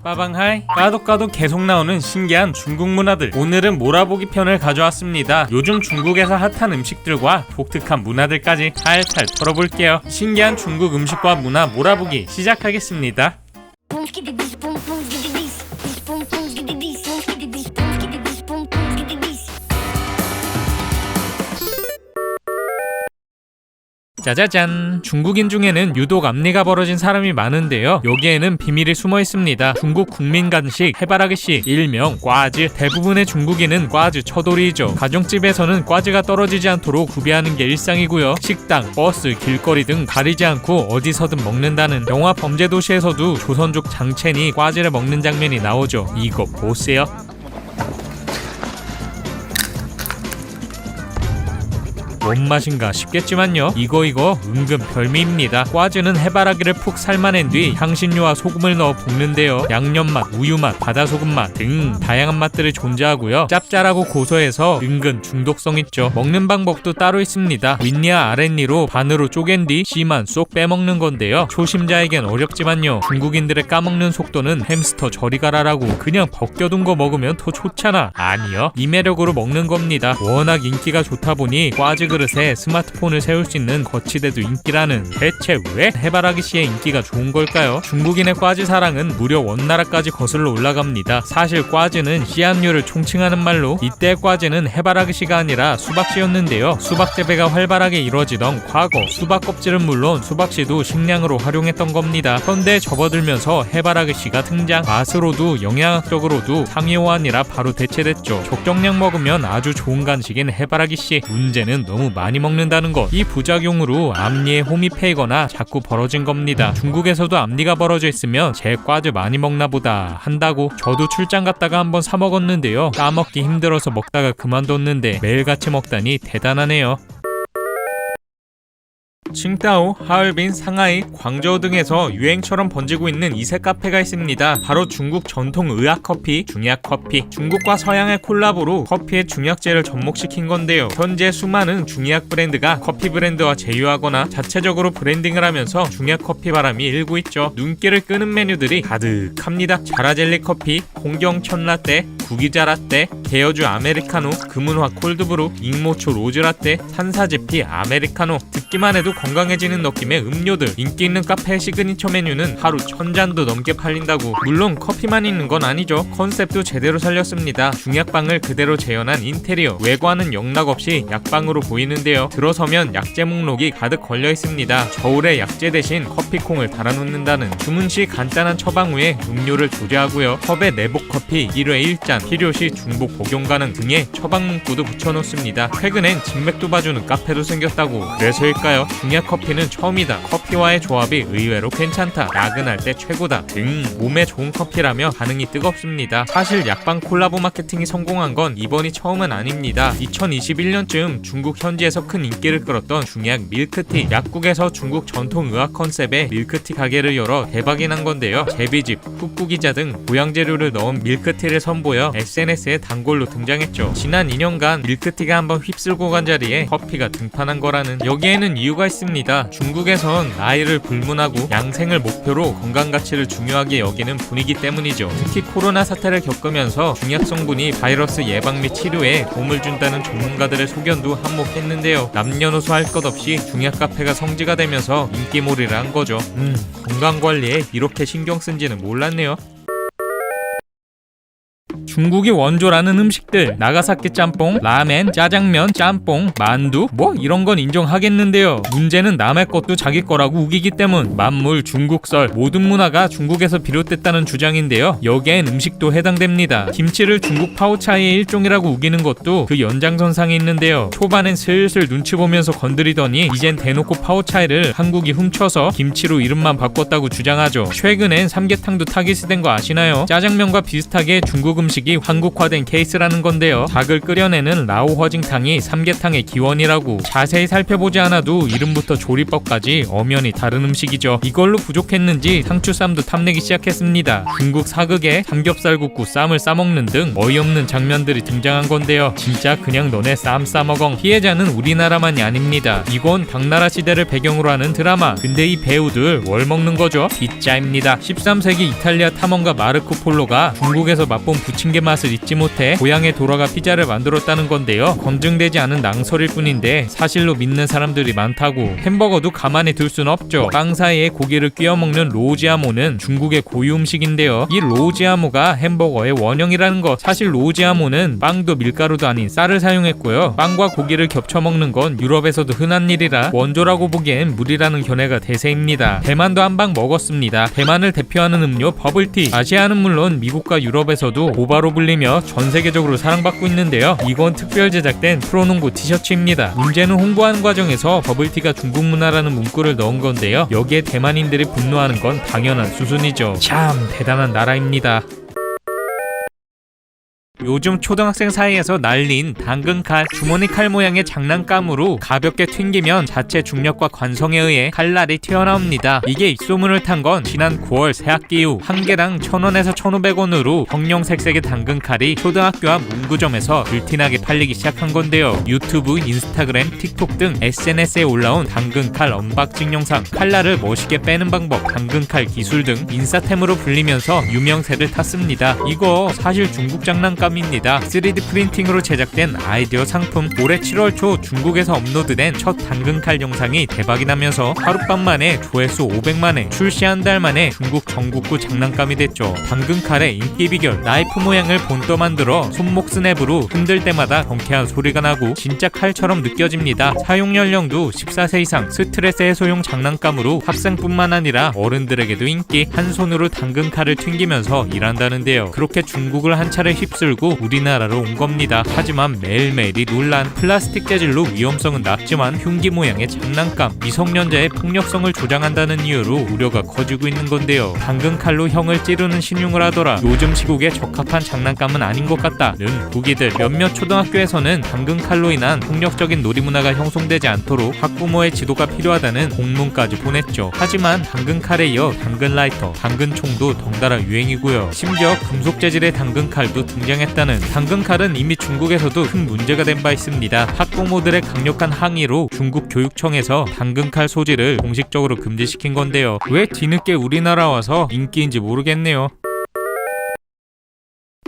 빠방하이. 까도 계속 나오는 신기한 중국 문화들, 오늘은 몰아보기 편을 가져왔습니다. 요즘 중국에서 핫한 음식들과 독특한 문화들까지 탈탈 털어볼게요. 신기한 중국 음식과 문화 몰아보기 시작하겠습니다. 짜자잔! 중국인 중에는 유독 앞니가 벌어진 사람이 많은데요. 여기에는 비밀이 숨어 있습니다. 중국 국민 간식 해바라기씨, 일명 꽈즈. 대부분의 중국인은 꽈즈 처돌이죠. 가정집에서는 꽈즈가 떨어지지 않도록 구비하는 게 일상이고요. 식당, 버스, 길거리 등 가리지 않고 어디서든 먹는다는 영화 범죄도시에서도 조선족 장첸이 꽈즈를 먹는 장면이 나오죠. 이거 보세요. 뭔 맛인가 싶겠지만요, 이거 은근 별미입니다. 꽈즈는 해바라기를 푹 삶아낸 뒤 향신료와 소금을 넣어 볶는데요. 양념맛, 우유맛, 바다소금맛 등 다양한 맛들이 존재하고요. 짭짤하고 고소해서 은근 중독성 있죠. 먹는 방법도 따로 있습니다. 윗니와 아랫니로 반으로 쪼갠 뒤 씨만 쏙 빼먹는 건데요. 초심자에겐 어렵지만요, 중국인들의 까먹는 속도는 햄스터 저리 가라라고 그냥 벗겨둔 거 먹으면 더 좋잖아. 아니요, 이 매력으로 먹는 겁니다. 워낙 인기가 좋다 보니 꽈즈 그릇에 스마트폰을 세울 수 있는 거치대도 인기라는, 대체 왜 해바라기씨의 인기가 좋은 걸까요? 중국인의 꽈즈 사랑은 무려 원나라까지 거슬러 올라갑니다. 사실 꽈즈는 씨앗류를 총칭하는 말로 이때의 꽈즈는 해바라기씨가 아니라 수박씨였는데요. 수박 재배가 활발하게 이루어지던 과거, 수박 껍질은 물론 수박씨도 식량으로 활용했던 겁니다. 현대에 접어들면서 해바라기씨가 등장. 맛으로도 영양학적으로도 상위 호환이라 바로 대체됐죠. 적정량 먹으면 아주 좋은 간식인 해바라기씨. 문제는 너무 많이 먹는다는 것. 이 부작용으로 앞니에 홈이 패이거나 자꾸 벌어진 겁니다. 중국에서도 앞니가 벌어져 있으면 제 꽈즈 많이 먹나 보다 한다고. 저도 출장 갔다가 한번 사 먹었는데요, 까먹기 힘들어서 먹다가 그만뒀는데 매일같이 먹다니 대단하네요. 칭따오, 하얼빈, 상하이, 광저우 등에서 유행처럼 번지고 있는 이색 카페가 있습니다. 바로 중국 전통 의학커피, 중의학커피. 중국과 서양의 콜라보로 커피의 중의학재를 접목시킨 건데요. 현재 수많은 중의학 브랜드가 커피 브랜드와 제휴하거나 자체적으로 브랜딩을 하면서 중의학커피 바람이 일고 있죠. 눈길을 끄는 메뉴들이 가득합니다. 자라젤리 커피, 홍경천 라떼, 구기자 라떼, 개여주 아메리카노, 금은화 콜드브루, 잉모초 로즈 라떼, 산사제피 아메리카노. 듣기만 해도 건강해지는 느낌의 음료들. 인기 있는 카페의 시그니처 메뉴는 하루 1000잔도 넘게 팔린다고. 물론 커피만 있는 건 아니죠. 컨셉도 제대로 살렸습니다. 중약방을 그대로 재현한 인테리어. 외관은 영락없이 약방으로 보이는데요. 들어서면 약재 목록이 가득 걸려 있습니다. 저울에 약재 대신 커피콩을 달아놓는다는. 주문 시 간단한 처방 후에 음료를 조제하고요. 컵에 내복 커피 1회 1잔, 필요시 중복 복용 가능 등의 처방 문구도 붙여놓습니다. 최근엔 진맥도 봐주는 카페도 생겼다고. 그래서일까요? 중약 커피는 처음이다, 커피와의 조합이 의외로 괜찮다, 야근할 때 최고다 등 몸에 좋은 커피라며 반응이 뜨겁습니다. 사실 약방 콜라보 마케팅이 성공한 건 이번이 처음은 아닙니다. 2021년쯤 중국 현지에서 큰 인기를 끌었던 중약 밀크티. 약국에서 중국 전통 의학 컨셉의 밀크티 가게를 열어 대박이 난 건데요. 제비즙, 꾹꾹이자 등 보양재료를 넣은 밀크티를 선보여 SNS에 단골로 등장했죠. 지난 2년간 밀크티가 한번 휩쓸고 간 자리에 커피가 등판한 거라는. 여기에는 이유가 있습니다. 중국에선 나이를 불문하고 양생을 목표로 건강 가치를 중요하게 여기는 분위기 때문이죠. 특히 코로나 사태를 겪으면서 중약 성분이 바이러스 예방 및 치료에 도움을 준다는 전문가들의 소견도 한몫했는데요. 남녀노소 할 것 없이 중약 카페가 성지가 되면서 인기몰이를 한 거죠. 건강관리에 이렇게 신경 쓴지는 몰랐네요. 중국이 원조라는 음식들, 나가사키 짬뽕, 라멘, 짜장면, 짬뽕, 만두 뭐 이런 건 인정하겠는데요. 문제는 남의 것도 자기 거라고 우기기 때문. 만물, 중국설, 모든 문화가 중국에서 비롯됐다는 주장인데요. 여기엔 음식도 해당됩니다. 김치를 중국 파오차이의 일종이라고 우기는 것도 그 연장선상에 있는데요. 초반엔 슬슬 눈치 보면서 건드리더니 이젠 대놓고 파오차이를 한국이 훔쳐서 김치로 이름만 바꿨다고 주장하죠. 최근엔 삼계탕도 타깃이 된 거 아시나요? 짜장면과 비슷하게 중국 음식 음식이 한국화된 케이스라는 건데요. 닭을 끓여내는 라오 허징탕이 삼계탕의 기원이라고. 자세히 살펴보지 않아도 이름부터 조리법까지 엄연히 다른 음식이죠. 이걸로 부족했는지 상추쌈도 탐내기 시작했습니다. 중국 사극에 삼겹살국구 쌈을 싸먹는 등 어이없는 장면들이 등장한 건데요. 진짜 그냥 너네 쌈 싸먹엉. 피해자는 우리나라만이 아닙니다. 이건 당나라 시대를 배경으로 하는 드라마. 근데 이 배우들 뭘 먹는 거죠? 피자입니다. 13세기 이탈리아 탐험가 마르코 폴로가 중국에서 맛본 부침개 맛을 잊지 못해 고향에 돌아가 피자를 만들었다는 건데요. 검증되지 않은 낭설일 뿐인데 사실로 믿는 사람들이 많다고. 햄버거도 가만히 둘 순 없죠. 빵 사이에 고기를 끼워 먹는 로우지아모는 중국의 고유 음식인데요. 이 로우지아모가 햄버거의 원형이라는 것. 사실 로우지아모는 빵도 밀가루도 아닌 쌀을 사용했고요. 빵과 고기를 겹쳐 먹는 건 유럽에서도 흔한 일이라 원조라고 보기엔 무리라는 견해가 대세입니다. 대만도 한 방 먹었습니다. 대만을 대표하는 음료 버블티. 아시아는 물론 미국과 유럽에서도 보바로 불리며 전 세계적으로 사랑받고 있는데요. 이건 특별 제작된 프로농구 티셔츠입니다. 문제는 홍보하는 과정에서 버블티가 중국 문화라는 문구를 넣은 건데요. 여기에 대만인들이 분노하는 건 당연한 수순이죠. 참 대단한 나라입니다. 요즘 초등학생 사이에서 난린 당근칼. 주머니 칼 모양의 장난감으로 가볍게 튕기면 자체 중력과 관성에 의해 칼날이 튀어나옵니다. 이게 입소문을 탄 건 지난 9월 새학기 이후 한 개당 1,000원에서 1,500원으로 형형색색의 당근칼이 초등학교와 문구점에서 불티나게 팔리기 시작한 건데요. 유튜브, 인스타그램, 틱톡 등 SNS에 올라온 당근칼 언박싱 영상, 칼날을 멋있게 빼는 방법, 당근칼 기술 등 인싸템으로 불리면서 유명세를 탔습니다. 이거 사실 중국 장난감 입니다. 3D 프린팅으로 제작된 아이디어 상품. 올해 7월 초 중국에서 업로드된 첫 당근칼 영상이 대박이 나면서 하룻밤 만에 조회수 500만회, 출시 한 달 만에 중국 전국구 장난감이 됐죠. 당근칼의 인기 비결. 나이프 모양을 본떠 만들어 손목 스냅으로 흔들 때마다 경쾌한 소리가 나고 진짜 칼처럼 느껴집니다. 사용 연령도 14세 이상. 스트레스 해소용 장난감으로 학생뿐만 아니라 어른들에게도 인기. 한 손으로 당근칼을 튕기면서 일한다는데요. 그렇게 중국을 한 차례 휩쓸고 우리나라로 온 겁니다. 하지만 매일매일이 논란. 플라스틱 재질로 위험성은 낮지만 흉기 모양의 장난감, 미성년자의 폭력성을 조장한다는 이유로 우려가 커지고 있는 건데요. 당근칼로 형을 찌르는 신용을 하더라. 요즘 시국에 적합한 장난감은 아닌 것 같다는 후기들. 몇몇 초등학교에서는 당근칼로 인한 폭력적인 놀이문화가 형성되지 않도록 학부모의 지도가 필요하다는 공문까지 보냈죠. 하지만 당근칼에 이어 당근라이터, 당근총도 덩달아 유행이고요. 심지어 금속 재질의 당근칼도 등장했다는. 당근칼은 이미 중국에서도 큰 문제가 된 바 있습니다. 학부모들의 강력한 항의로 중국 교육청에서 당근칼 소지를 공식적으로 금지시킨 건데요. 왜 뒤늦게 우리나라 와서 인기인지 모르겠네요.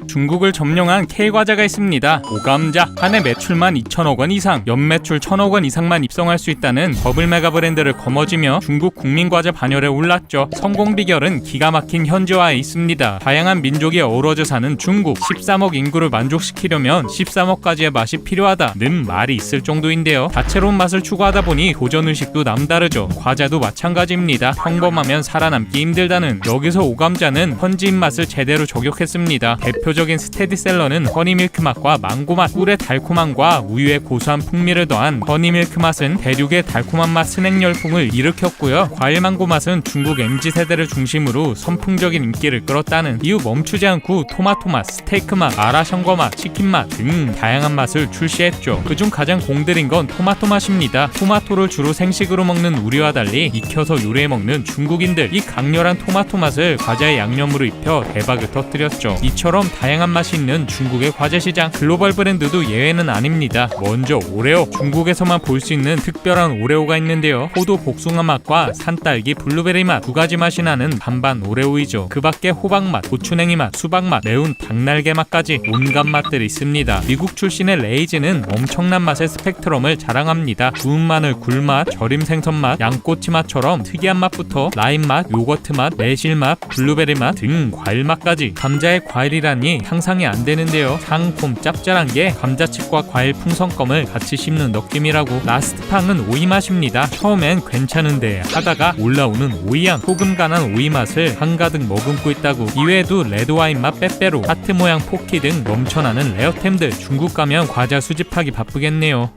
중국을 점령한 K과자가 있습니다. 오감자. 한 해 매출만 2천억 원 이상, 연매출 1,000억 원 이상만 입성할 수 있다는 버블 메가 브랜드를 거머쥐며 중국 국민과자 반열에 올랐죠. 성공 비결은 기가 막힌 현지화에 있습니다. 다양한 민족이 어우러져 사는 중국. 13억 인구를 만족시키려면 13억가지의 맛이 필요하다는 말이 있을 정도인데요. 다채로운 맛을 추구하다 보니 도전의식도 남다르죠. 과자도 마찬가지입니다. 평범하면 살아남기 힘들다는. 여기서 오감자는 현지 입맛을 제대로 저격했습니다. 대표적인 스테디셀러는 허니밀크 맛과 망고 맛. 꿀의 달콤함과 우유의 고소한 풍미를 더한 허니밀크 맛은 대륙의 달콤한 맛 스낵 열풍을 일으켰고요. 과일 망고 맛은 중국 MZ세대를 중심으로 선풍적인 인기를 끌었다는. 이후 멈추지 않고 토마토 맛, 스테이크 맛, 마라샹궈 맛, 치킨 맛 등 다양한 맛을 출시했죠. 그중 가장 공들인 건 토마토 맛입니다. 토마토를 주로 생식으로 먹는 우리와 달리 익혀서 요리해 먹는 중국인들. 이 강렬한 토마토 맛을 과자의 양념으로 입혀 대박을 터뜨렸죠. 이처럼 다양한 맛이 있는 중국의 과자시장. 글로벌 브랜드도 예외는 아닙니다. 먼저 오레오. 중국에서만 볼 수 있는 특별한 오레오가 있는데요. 포도 복숭아 맛과 산딸기 블루베리 맛 두 가지 맛이 나는 반반 오레오이죠. 그 밖에 호박 맛, 고추냉이 맛, 수박 맛, 매운 닭날개 맛까지 온갖 맛들이 있습니다. 미국 출신의 레이즈는 엄청난 맛의 스펙트럼을 자랑합니다. 구운 마늘 굴맛, 절임 생선 맛, 양꼬치 맛처럼 특이한 맛부터 라임 맛, 요거트 맛, 매실 맛, 블루베리 맛 등 과일 맛까지. 감자의 과일이라니 상상이 안 되는데요. 상콤 짭짤한 게 감자칩과 과일 풍선껌을 같이 씹는 느낌이라고. 라스트팡은 오이 맛입니다. 처음엔 괜찮은데 하다가 올라오는 오이향. 소금 간한 오이 맛을 한가득 머금고 있다고. 이외에도 레드와인 맛 빼빼로, 하트 모양 포키 등 넘쳐나는 레어템들. 중국 가면 과자 수집하기 바쁘겠네요.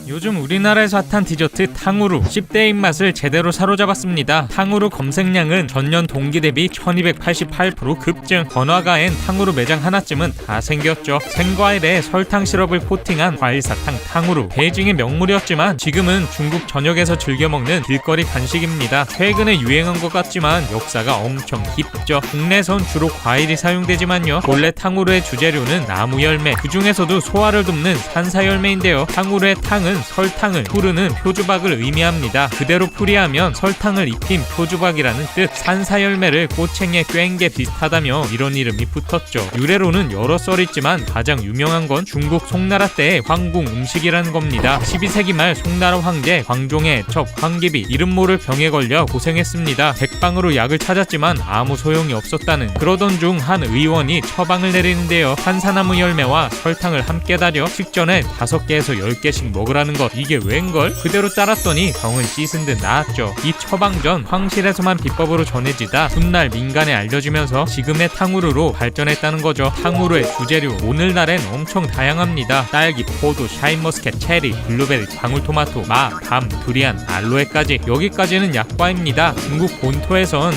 요즘 우리나라에서 핫한 디저트 탕후루 10대의 입맛을 제대로 사로잡았습니다. 탕후루 검색량은 전년 동기 대비 1288% 급증. 번화가엔 탕후루 매장 하나쯤은 다 생겼죠. 생과일에 설탕 시럽을 코팅한 과일사탕 탕후루. 베이징의 명물이었지만 지금은 중국 전역에서 즐겨 먹는 길거리 간식입니다. 최근에 유행한 것 같지만 역사가 엄청 깊죠. 국내선 주로 과일이 사용되지만요, 원래 탕후루의 주재료는 나무 열매, 그 중에서도 소화를 돕는 산사 열매인데요. 탕후루의 탕은 설탕을, 후르는 표주박을 의미합니다. 그대로 풀이하면 설탕을 입힌 표주박이라는 뜻. 산사 열매를 꼬챙이에 꿰인 게 비슷하다며 이런 이름이 붙었죠. 유래로는 여러 썰이 있지만 가장 유명한 건 중국 송나라 때의 황궁 음식이라는 겁니다. 12세기 말 송나라 황제 광종의 애첩 황기비 이름 모를 병에 걸려 고생했습니다. 백방으로 약을 찾았지만 아무 소용이 없었다는. 그러던 중 한 의원이 처방을 내리는데요. 산사나무 열매와 설탕을 함께 달여 식전에 5개에서 10개씩 먹으라는 것. 이게 웬걸? 그대로 따랐더니 병은 씻은 듯 나았죠. 이 처방전 황실에서만 비법으로 전해지다 훗날 민간에 알려지면서 지금의 탕후루로 발전했다는 거죠. 탕후루의 주재료 오늘날엔 엄청 다양합니다. 딸기, 포도, 샤인머스켓, 체리, 블루베리, 방울토마토, 마, 밤, 두리안, 알로에까지. 여기까지는 약과입니다. 중국 본토에선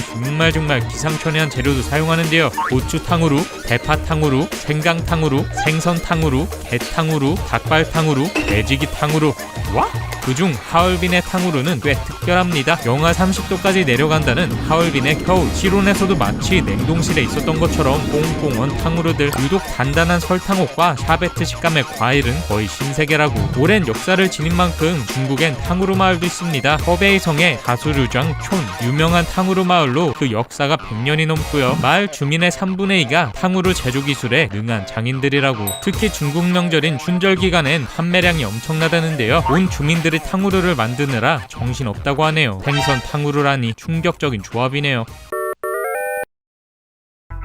정말 기상천외한 재료도 사용하는데요. 고추 탕후루, 대파 탕후루, 생강 탕후루, 생선 탕후루, 게 탕후루, 닭발 탕후루, 돼지기 탕후루. 와? 그중 하얼빈의 탕후루는 꽤 특별합니다. 영하 30도까지 내려간다는 하얼빈의 겨울. 실온에서도 마치 냉동실에 있었던 것처럼 뽕뽕한 탕후루들. 유독 단단한 설탕옥과 샤베트 식감의 과일은 거의 신세계라고. 오랜 역사를 지닌 만큼 중국엔 탕후루 마을도 있습니다. 허베이성의 가수류장 촌, 유명한 탕후루 마을로 그 역사가 100년이 넘고요. 마을 주민의 3분의 2가 탕후루 제조 기술에 능한 장인들이라고. 특히 중국 명절인 춘절 기간엔 판매량이 엄청나다는데요. 온 주민들이 탕후루를 만드느라 정신없다고 하네요. 생선 탕후루라니 충격적인 조합이네요.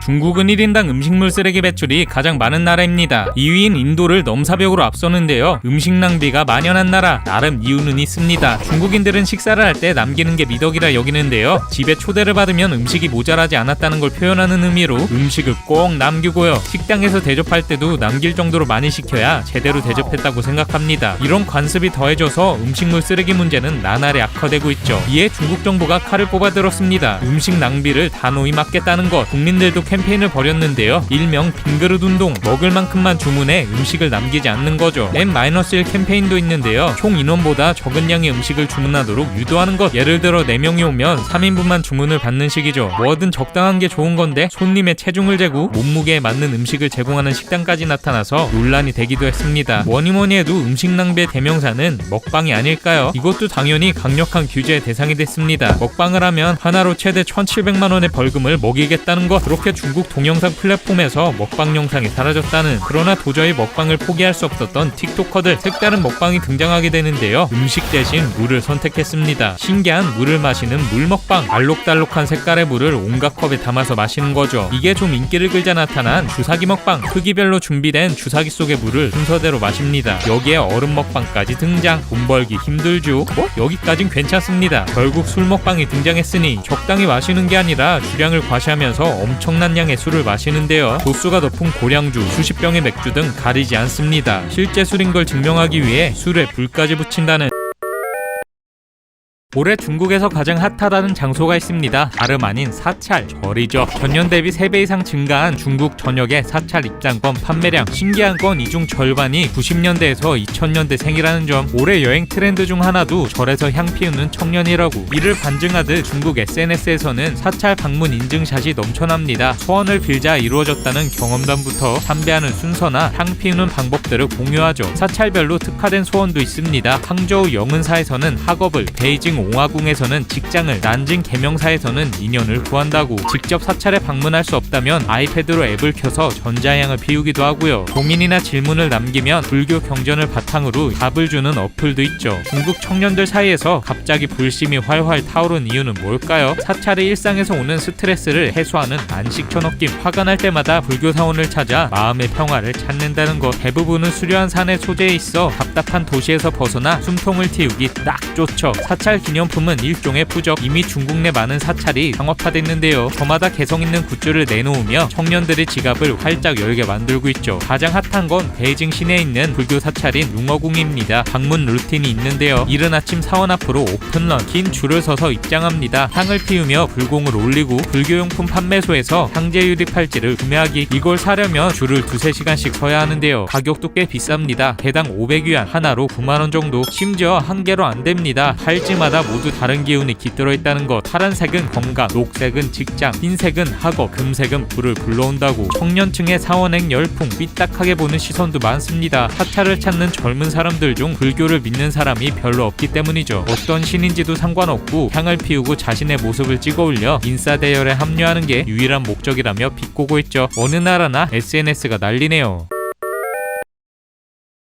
중국은 1인당 음식물 쓰레기 배출이 가장 많은 나라입니다. 2위인 인도를 넘사벽으로 앞서는데요. 음식 낭비가 만연한 나라, 나름 이유는 있습니다. 중국인들은 식사를 할 때 남기는 게 미덕이라 여기는데요. 집에 초대를 받으면 음식이 모자라지 않았다는 걸 표현하는 의미로 음식을 꼭 남기고요. 식당에서 대접할 때도 남길 정도로 많이 시켜야 제대로 대접했다고 생각합니다. 이런 관습이 더해져서 음식물 쓰레기 문제는 나날이 악화되고 있죠. 이에 중국 정부가 칼을 뽑아들었습니다. 음식 낭비를 단호히 막겠다는 것. 국민들도 캠페인을 벌였는데요. 일명 빈그릇 운동. 먹을 만큼만 주문해 음식을 남기지 않는 거죠. N-1 캠페인도 있는데요. 총 인원보다 적은 양의 음식을 주문하도록 유도하는 것. 예를 들어 4명이 오면 3인분만 주문을 받는 식이죠. 뭐든 적당한 게 좋은 건데 손님의 체중을 재고 몸무게에 맞는 음식을 제공하는 식당까지 나타나서 논란이 되기도 했습니다. 뭐니뭐니 해도 음식 낭비의 대명사는 먹방이 아닐까요? 이것도 당연히 강력한 규제의 대상이 됐습니다. 먹방을 하면 하나로 최대 1,700만 원의 벌금을 먹이겠다는 것. 그렇게 중국 동영상 플랫폼에서 먹방 영상이 사라졌다는. 그러나 도저히 먹방을 포기할 수 없었던 틱토커들. 색다른 먹방이 등장하게 되는데요. 음식 대신 물을 선택했습니다. 신기한 물을 마시는 물 먹방. 알록달록한 색깔의 물을 온갖 컵에 담아서 마시는 거죠. 이게 좀 인기를 끌자 나타난 주사기 먹방. 크기별로 준비된 주사기 속의 물을 순서대로 마십니다. 여기에 얼음 먹방까지 등장. 돈 벌기 힘들죠? 뭐? 여기까진 괜찮습니다. 결국 술 먹방이 등장했으니 적당히 마시는 게 아니라 주량을 과시하면서 엄청난 양의 술을 마시는데요. 도수가 높은 고량주, 수십 병의 맥주 등 가리지 않습니다. 실제 술인 걸 증명하기 위해 술에 불까지 붙인다는. 올해 중국에서 가장 핫하다는 장소가 있습니다. 다름 아닌 사찰, 절이죠. 전년 대비 3배 이상 증가한 중국 전역의 사찰 입장권 판매량. 신기한 건 이 중 절반이 90년대에서 2000년대생이라는 점. 올해 여행 트렌드 중 하나도 절에서 향 피우는 청년이라고. 이를 반증하듯 중국 SNS에서는 사찰 방문 인증샷이 넘쳐납니다. 소원을 빌자 이루어졌다는 경험담부터 참배하는 순서나 향 피우는 방법들을 공유하죠. 사찰별로 특화된 소원도 있습니다. 항저우 영은사에서는 학업을, 베이징 옹화궁에서는 직장을, 난징 계명사에서는 인연을 구한다고. 직접 사찰에 방문할 수 없다면 아이패드로 앱을 켜서 전자향을 피우기도 하고요. 고민이나 질문을 남기면 불교 경전을 바탕으로 답을 주는 어플도 있죠. 중국 청년들 사이에서 갑자기 불심이 활활 타오른 이유는 뭘까요? 사찰이 일상에서 오는 스트레스를 해소하는 안식처 느낌. 화가 날 때마다 불교 사원을 찾아 마음의 평화를 찾는다는 것. 대부분은 수려한 산의 소재에 있어 답답한 도시에서 벗어나 숨통을 틔우기 딱 좋죠. 사찰 기념품은 일종의 부적. 이미 중국 내 많은 사찰이 상업화됐는데요. 저마다 개성 있는 굿즈를 내놓으며 청년들이 지갑을 활짝 열게 만들고 있죠. 가장 핫한 건 베이징 시내에 있는 불교 사찰인 룽어궁입니다. 방문 루틴이 있는데요. 이른 아침 사원 앞으로 오픈런, 긴 줄을 서서 입장합니다. 향을 피우며 불공을 올리고 불교용품 판매소에서 향제유리 팔찌를 구매하기. 이걸 사려면 줄을 2-3시간씩 서야 하는데요. 가격도 꽤 비쌉니다. 개당 500위안, 하나로 9만원 정도. 심지어 한 개로 안 됩니다. 팔찌마다 모두 다른 기운이 깃들어 있다는 것. 파란색은 건강, 녹색은 직장, 흰색은 학업, 금색은 불을 불러온다고. 청년층의 사원행 열풍, 삐딱하게 보는 시선도 많습니다. 사찰을 찾는 젊은 사람들 중 불교를 믿는 사람이 별로 없기 때문이죠. 어떤 신인지도 상관없고 향을 피우고 자신의 모습을 찍어 올려 인싸 대열에 합류하는 게 유일한 목적이라며 비꼬고 있죠. 어느 나라나 SNS가 난리네요.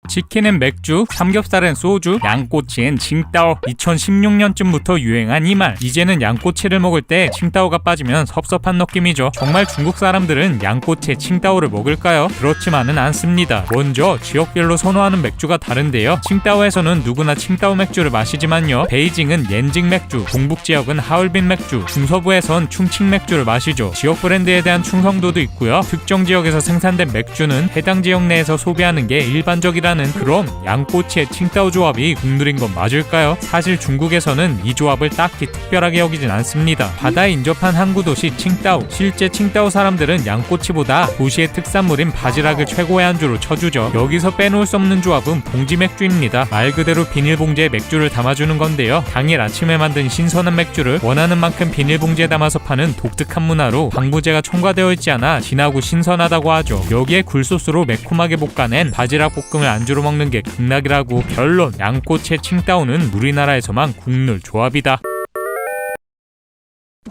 치킨엔 맥주, 삼겹살엔 소주, 양꼬치엔 칭따오. 2016년쯤부터 유행한 이 말. 이제는 양꼬치를 먹을 때 칭따오가 빠지면 섭섭한 느낌이죠. 정말 중국 사람들은 양꼬치에 칭따오를 먹을까요? 그렇지만은 않습니다. 먼저 지역별로 선호하는 맥주가 다른데요. 칭따오에서는 누구나 칭따오 맥주를 마시지만요. 베이징은 옌징 맥주, 동북 지역은 하얼빈 맥주, 중서부에선 충칭 맥주를 마시죠. 지역 브랜드에 대한 충성도도 있고요. 특정 지역에서 생산된 맥주는 해당 지역 내에서 소비하는 게 일반적이라는. 그럼 양꼬치의 칭따오 조합이 국룰인 건 맞을까요? 사실 중국에서는 이 조합을 딱히 특별하게 여기진 않습니다. 바다에 인접한 항구 도시 칭따오. 실제 칭따오 사람들은 양꼬치보다 도시의 특산물인 바지락을 최고의 안주로 쳐주죠. 여기서 빼놓을 수 없는 조합은 봉지 맥주입니다. 말 그대로 비닐봉지에 맥주를 담아주는 건데요. 당일 아침에 만든 신선한 맥주를 원하는 만큼 비닐봉지에 담아서 파는 독특한 문화로 방부제가 첨가되어 있지 않아 진하고 신선하다고 하죠. 여기에 굴소스로 매콤하게 볶아낸 바지락 볶음을 안주로 먹는 게 극락이라고. 결론, 양꼬치의 칭따오는 우리나라에서만 국룰 조합이다.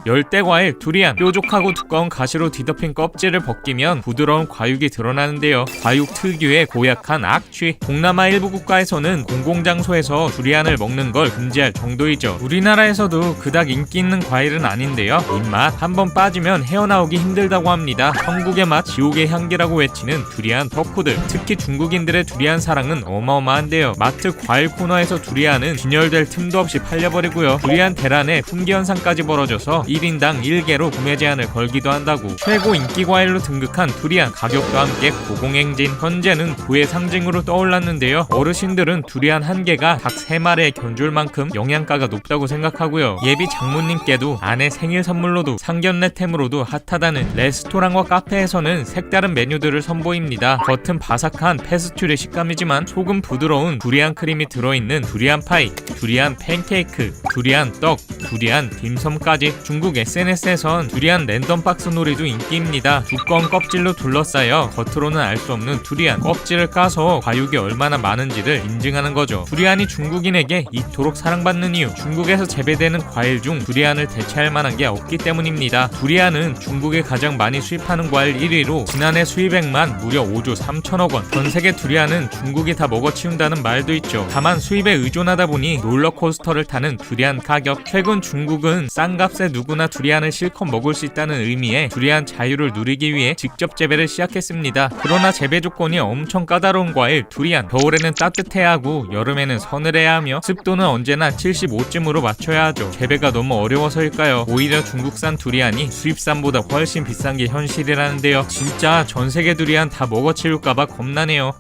열대과일 두리안. 뾰족하고 두꺼운 가시로 뒤덮인 껍질을 벗기면 부드러운 과육이 드러나는데요. 과육 특유의 고약한 악취. 동남아 일부 국가에서는 공공장소에서 두리안을 먹는 걸 금지할 정도이죠. 우리나라에서도 그닥 인기 있는 과일은 아닌데요. 입맛 한번 빠지면 헤어나오기 힘들다고 합니다. 천국의 맛, 지옥의 향기라고 외치는 두리안 덕후들. 특히 중국인들의 두리안 사랑은 어마어마한데요. 마트 과일 코너에서 두리안은 진열될 틈도 없이 팔려버리고요. 두리안 대란에 품귀 현상까지 벌어져서 1인당 1개로 구매 제한을 걸기도 한다고. 최고 인기 과일로 등극한 두리안, 가격과 함께 고공행진. 현재는 부의 상징으로 떠올랐는데요. 어르신들은 두리안 한 개가 닭 3마리에 견줄 만큼 영양가가 높다고 생각하고요. 예비 장모님께도 아내 생일 선물로도 상견례템으로도 핫하다는 레스토랑과 카페에서는 색다른 메뉴들을 선보입니다. 겉은 바삭한 페스츄리 식감이지만 속은 부드러운 두리안 크림이 들어있는 두리안 파이, 두리안 팬케이크, 두리안 떡, 두리안 딤섬까지. 중국 SNS에선 두리안 랜덤 박스 놀이도 인기입니다. 두꺼운 껍질로 둘러싸여 겉으로는 알 수 없는 두리안, 껍질을 까서 과육이 얼마나 많은지를 인증하는 거죠. 두리안이 중국인에게 이토록 사랑받는 이유, 중국에서 재배되는 과일 중 두리안을 대체할 만한 게 없기 때문입니다. 두리안은 중국에 가장 많이 수입하는 과일 1위로 지난해 수입액만 무려 5조 3천억 원. 전 세계 두리안은 중국이 다 먹어치운다는 말도 있죠. 다만 수입에 의존하다 보니 롤러코스터를 타는 두리안 가격. 최근 중국은 싼 값에 누구나 두리안을 실컷 먹을 수 있다는 의미의 두리안 자유를 누리기 위해 직접 재배를 시작했습니다. 그러나 재배 조건이 엄청 까다로운 과일 두리안. 겨울에는 따뜻해야 하고 여름에는 서늘해야 하며 습도는 언제나 75쯤으로 맞춰야 하죠. 재배가 너무 어려워서일까요? 오히려 중국산 두리안이 수입산보다 훨씬 비싼 게 현실이라는데요. 진짜 전세계 두리안 다 먹어치울까봐 겁나네요.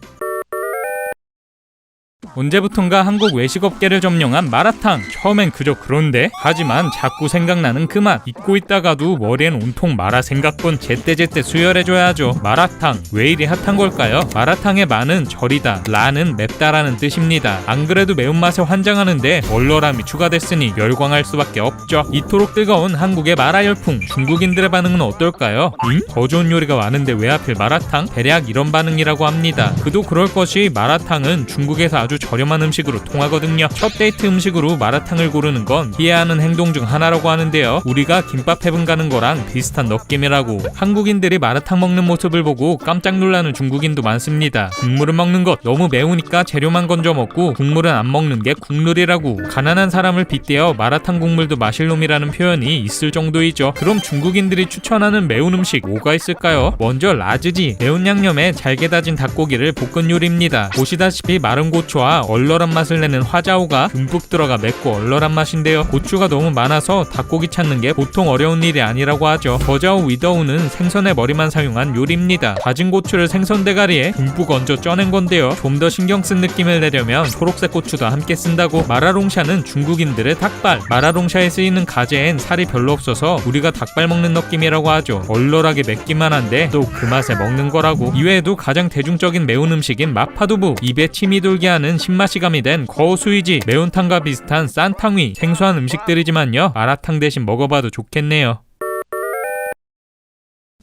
언제부턴가 한국 외식업계를 점령한 마라탕. 처음엔 그저 그런데, 하지만 자꾸 생각나는 그 맛. 잊고 있다가도 머리엔 온통 마라 생각뿐. 제때제때 수혈해줘야 하죠. 마라탕, 왜 이리 핫한 걸까요? 마라탕의 마는 절이다, 라는 맵다라는 뜻입니다. 안 그래도 매운맛에 환장하는데 얼얼함이 추가됐으니 열광할 수밖에 없죠. 이토록 뜨거운 한국의 마라 열풍, 중국인들의 반응은 어떨까요? 더 좋은 요리가 많은데 왜 하필 마라탕? 대략 이런 반응이라고 합니다. 그도 그럴 것이 마라탕은 중국에서 아주 저렴한 음식으로 통하거든요. 첫 데이트 음식으로 마라탕을 고르는 건 해야 하는 행동 중 하나라고 하는데요. 우리가 김밥 해븐 가는 거랑 비슷한 느낌이라고. 한국인들이 마라탕 먹는 모습을 보고 깜짝 놀라는 중국인도 많습니다. 국물을 먹는 것 너무 매우니까 재료만 건져 먹고 국물은 안 먹는 게 국룰이라고. 가난한 사람을 빗대어 마라탕 국물도 마실 놈이라는 표현이 있을 정도이죠. 그럼 중국인들이 추천하는 매운 음식 뭐가 있을까요? 먼저 라즈지, 매운 양념에 잘게 다진 닭고기를 볶은 요리입니다. 보시다시피 마른 고추와 고추와 얼얼한 맛을 내는 화자오가 듬뿍 들어가 맵고 얼얼한 맛인데요. 고추가 너무 많아서 닭고기 찾는 게 보통 어려운 일이 아니라고 하죠. 저자오 위더우는 생선의 머리만 사용한 요리입니다. 다진 고추를 생선 대가리에 듬뿍 얹어 쪄낸 건데요. 좀 더 신경 쓴 느낌을 내려면 초록색 고추도 함께 쓴다고. 마라롱샤는 중국인들의 닭발. 마라롱샤에 쓰이는 가재엔 살이 별로 없어서 우리가 닭발 먹는 느낌이라고 하죠. 얼얼하게 맵기만 한데 또 그 맛에 먹는 거라고. 이외에도 가장 대중적인 매운 음식인 마파두부, 입에 침이 돌게 하는 신맛이 가미된 거수이지, 매운탕과 비슷한 싼탕위, 생소한 음식들이지만요, 마라탕 대신 먹어봐도 좋겠네요.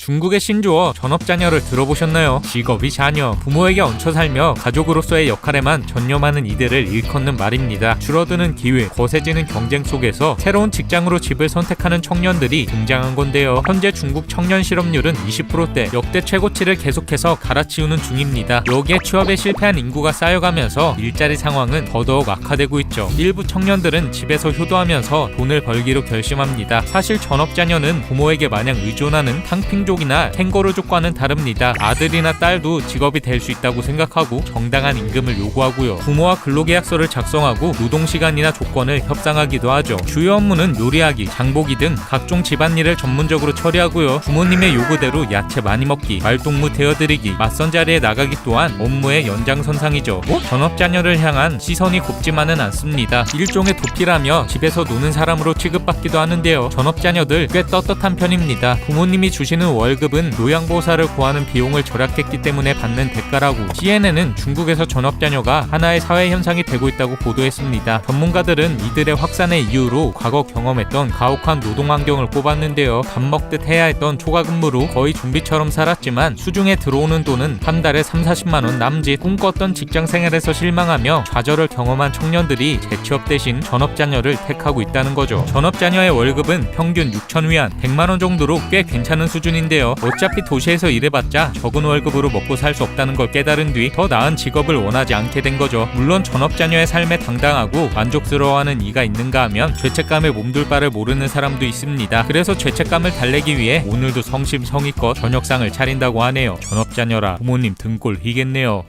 중국의 신조어 전업자녀를 들어보셨나요? 직업이 자녀, 부모에게 얹혀 살며 가족으로서의 역할에만 전념하는 이들을 일컫는 말입니다. 줄어드는 기회, 거세지는 경쟁 속에서 새로운 직장으로 집을 선택하는 청년들이 등장한 건데요. 현재 중국 청년 실업률은 20%대, 역대 최고치를 계속해서 갈아치우는 중입니다. 여기에 취업에 실패한 인구가 쌓여가면서 일자리 상황은 더더욱 악화되고 있죠. 일부 청년들은 집에서 효도하면서 돈을 벌기로 결심합니다. 사실 전업자녀는 부모에게 마냥 의존하는 탕핑 이나 캥거루족과는 다릅니다. 아들이나 딸도 직업이 될 수 있다고 생각하고 정당한 임금을 요구하고요. 부모와 근로계약서를 작성하고 노동시간이나 조건을 협상하기도 하죠. 주요 업무는 요리하기, 장보기 등 각종 집안일을 전문적으로 처리하고요. 부모님의 요구대로 야채 많이 먹기, 말동무 대어드리기, 맞선 자리에 나가기 또한 업무의 연장선상이죠. 전업자녀를 향한 시선이 곱지만은 않습니다. 일종의 도피라며 집에서 노는 사람으로 취급받기도 하는데요. 전업자녀들 꽤 떳떳한 편입니다. 부모님이 주시는 월급은 요양보호사를 구하는 비용을 절약했기 때문에 받는 대가라고. CNN은 중국에서 전업자녀가 하나의 사회현상이 되고 있다고 보도했습니다. 전문가들은 이들의 확산의 이유로 과거 경험했던 가혹한 노동환경을 꼽았는데요. 밥 먹듯 해야 했던 초과근무로 거의 좀비처럼 살았지만 수중에 들어오는 돈은 한 달에 30-40만원 남짓. 꿈꿨던 직장생활에서 실망하며 좌절을 경험한 청년들이 재취업 대신 전업자녀를 택하고 있다는 거죠. 전업자녀의 월급은 평균 6,000위안, 100만원 정도로 꽤 괜찮은 수준인데요. 어차피 도시에서 일해봤자 적은 월급으로 먹고 살 수 없다는 걸 깨달은 뒤 더 나은 직업을 원하지 않게 된 거죠. 물론 전업자녀의 삶에 당당하고 만족스러워하는 이가 있는가 하면 죄책감에 몸둘 바를 모르는 사람도 있습니다. 그래서 죄책감을 달래기 위해 오늘도 성심성의껏 저녁상을 차린다고 하네요. 전업자녀라 부모님 등골 희겠네요.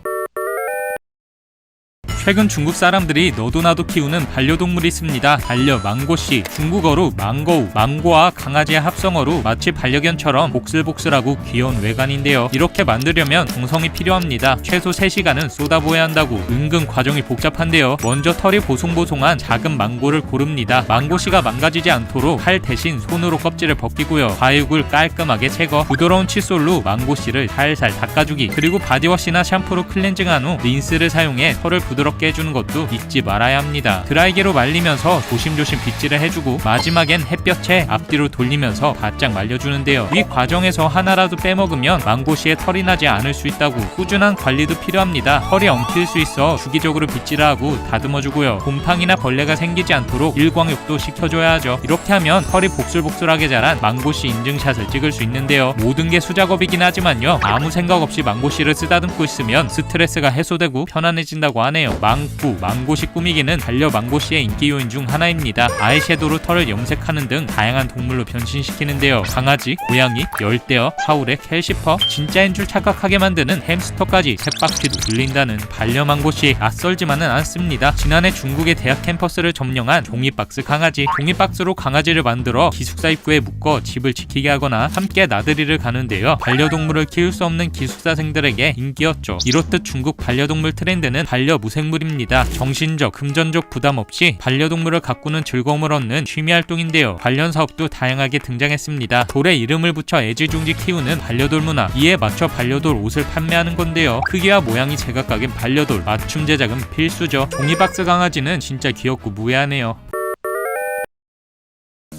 최근 중국 사람들이 너도 나도 키우는 반려동물이 있습니다. 망고씨, 중국어로 망고우, 망고와 강아지의 합성어로 마치 반려견처럼 복슬복슬하고 귀여운 외관인데요. 이렇게 만들려면 정성이 필요합니다. 최소 3시간은 쏟아부어야 한다고. 은근 과정이 복잡한데요. 먼저 털이 보송보송한 작은 망고를 고릅니다. 망고씨가 망가지지 않도록 칼 대신 손으로 껍질을 벗기고요. 과육을 깔끔하게 제거, 부드러운 칫솔로 망고씨를 살살 닦아주기, 그리고 바디워시나 샴푸로 클렌징한 후 린스를 사용해 털을 부드럽게 해주는 것도 잊지 말아야 합니다. 드라이기로 말리면서 조심조심 빗질을 해주고 마지막엔 햇볕에 앞뒤로 돌리면서 바짝 말려주는데요. 이 과정에서 하나라도 빼먹으면 망고씨에 털이 나지 않을 수 있다고. 꾸준한 관리도 필요합니다. 털이 엉킬 수 있어 주기적으로 빗질을 하고 다듬어주고요. 곰팡이나 벌레가 생기지 않도록 일광욕도 시켜줘야 하죠. 이렇게 하면 털이 복슬복슬하게 자란 망고씨 인증샷을 찍을 수 있는데요. 모든 게 수작업이긴 하지만요, 아무 생각 없이 망고씨를 쓰다듬고 있으면 스트레스가 해소되고 편안해진다고 하네요. 망고씨 꾸미기는 망고씨의 인기 요인 중 하나입니다. 아이섀도우로 털을 염색하는 등 다양한 동물로 변신시키는데요. 강아지, 고양이, 열대어, 하울의 캘시퍼, 진짜인 줄 착각하게 만드는 햄스터까지 쳇바퀴도 돌린다는 반려망고씨. 낯설지만은 않습니다. 지난해 중국의 대학 캠퍼스를 점령한 종이박스 강아지. 종이박스로 강아지를 만들어 기숙사 입구에 묶어 집을 지키게 하거나 함께 나들이를 가는데요. 반려동물을 키울 수 없는 기숙사생들에게 인기였죠. 이렇듯 중국 반려동물 트렌드는 반려무생물입니다. 정신적, 금전적 부담 없이 반려동물을 가꾸는 즐거움을 얻는 취미활동인데요. 관련 사업도 다양하게 등장했습니다. 돌에 이름을 붙여 애지중지 키우는 반려돌 문화, 이에 맞춰 반려돌 옷을 판매하는 건데요. 크기와 모양이 제각각인 반려돌, 맞춤 제작은 필수죠. 종이박스 강아지는 진짜 귀엽고 무해하네요.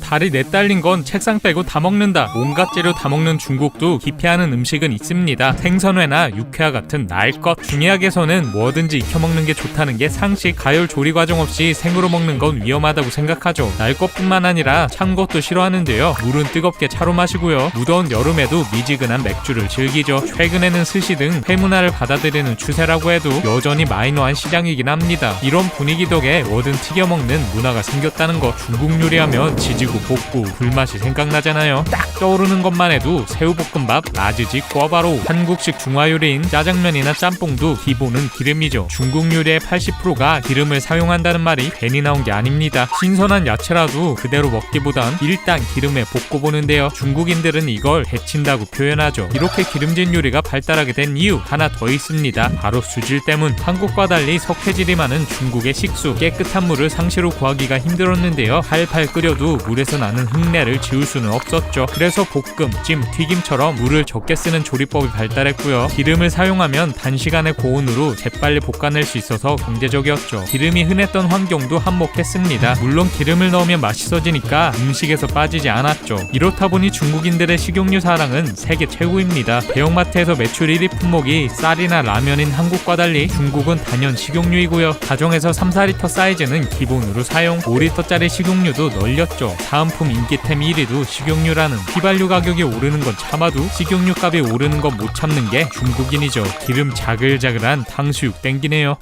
다리 내딸린 건 책상 빼고 다 먹는다. 온갖 재료 다 먹는 중국도 기피하는 음식은 있습니다. 생선회나 육회와 같은 날 것. 중의학에서는 뭐든지 익혀 먹는 게 좋다는 게 상식. 가열 조리 과정 없이 생으로 먹는 건 위험하다고 생각하죠. 날 것뿐만 아니라 찬 것도 싫어하는데요. 물은 뜨겁게 차로 마시고요. 무더운 여름에도 미지근한 맥주를 즐기죠. 최근에는 스시 등 회문화를 받아들이는 추세라고 해도 여전히 마이너한 시장이긴 합니다. 이런 분위기 덕에 뭐든 튀겨 먹는 문화가 생겼다는 것. 중국 요리하면 지지고 복구, 불맛이 생각나잖아요. 딱 떠오르는 것만 해도 새우볶음밥, 라즈지, 꿔바로우. 한국식 중화요리인 짜장면이나 짬뽕도 기본은 기름이죠. 중국 요리의 80%가 기름을 사용한다는 말이 괜히 나온 게 아닙니다. 신선한 야채라도 그대로 먹기보단 일단 기름에 볶고보는데요. 중국인들은 이걸 데친다고 표현하죠. 이렇게 기름진 요리가 발달하게 된 이유 하나 더 있습니다. 바로 수질 때문. 한국과 달리 석회질이 많은 중국의 식수. 깨끗한 물을 상시로 구하기가 힘들었는데요. 팔팔 끓여도 물에서 나는 흙내를 지울 수는 없었죠. 그래서 볶음, 찜, 튀김처럼 물을 적게 쓰는 조리법이 발달했고요. 기름을 사용하면 단시간의 고온으로 재빨리 볶아낼 수 있어서 경제적이었죠. 기름이 흔했던 환경도 한몫했습니다. 물론 기름을 넣으면 맛있어지니까 음식에서 빠지지 않았죠. 이렇다 보니 중국인들의 식용유 사랑은 세계 최고입니다. 대형마트에서 매출 1위 품목이 쌀이나 라면인 한국과 달리 중국은 단연 식용유이고요. 가정에서 3-4리터 사이즈는 기본으로 사용, 5리터짜리 식용유도 널렸죠. 사은품 인기템 1위도 식용유라는. 휘발유 가격이 오르는 건 참아도 식용유 값이 오르는 건 못 참는 게 중국인이죠. 기름 자글자글한 탕수육 땡기네요.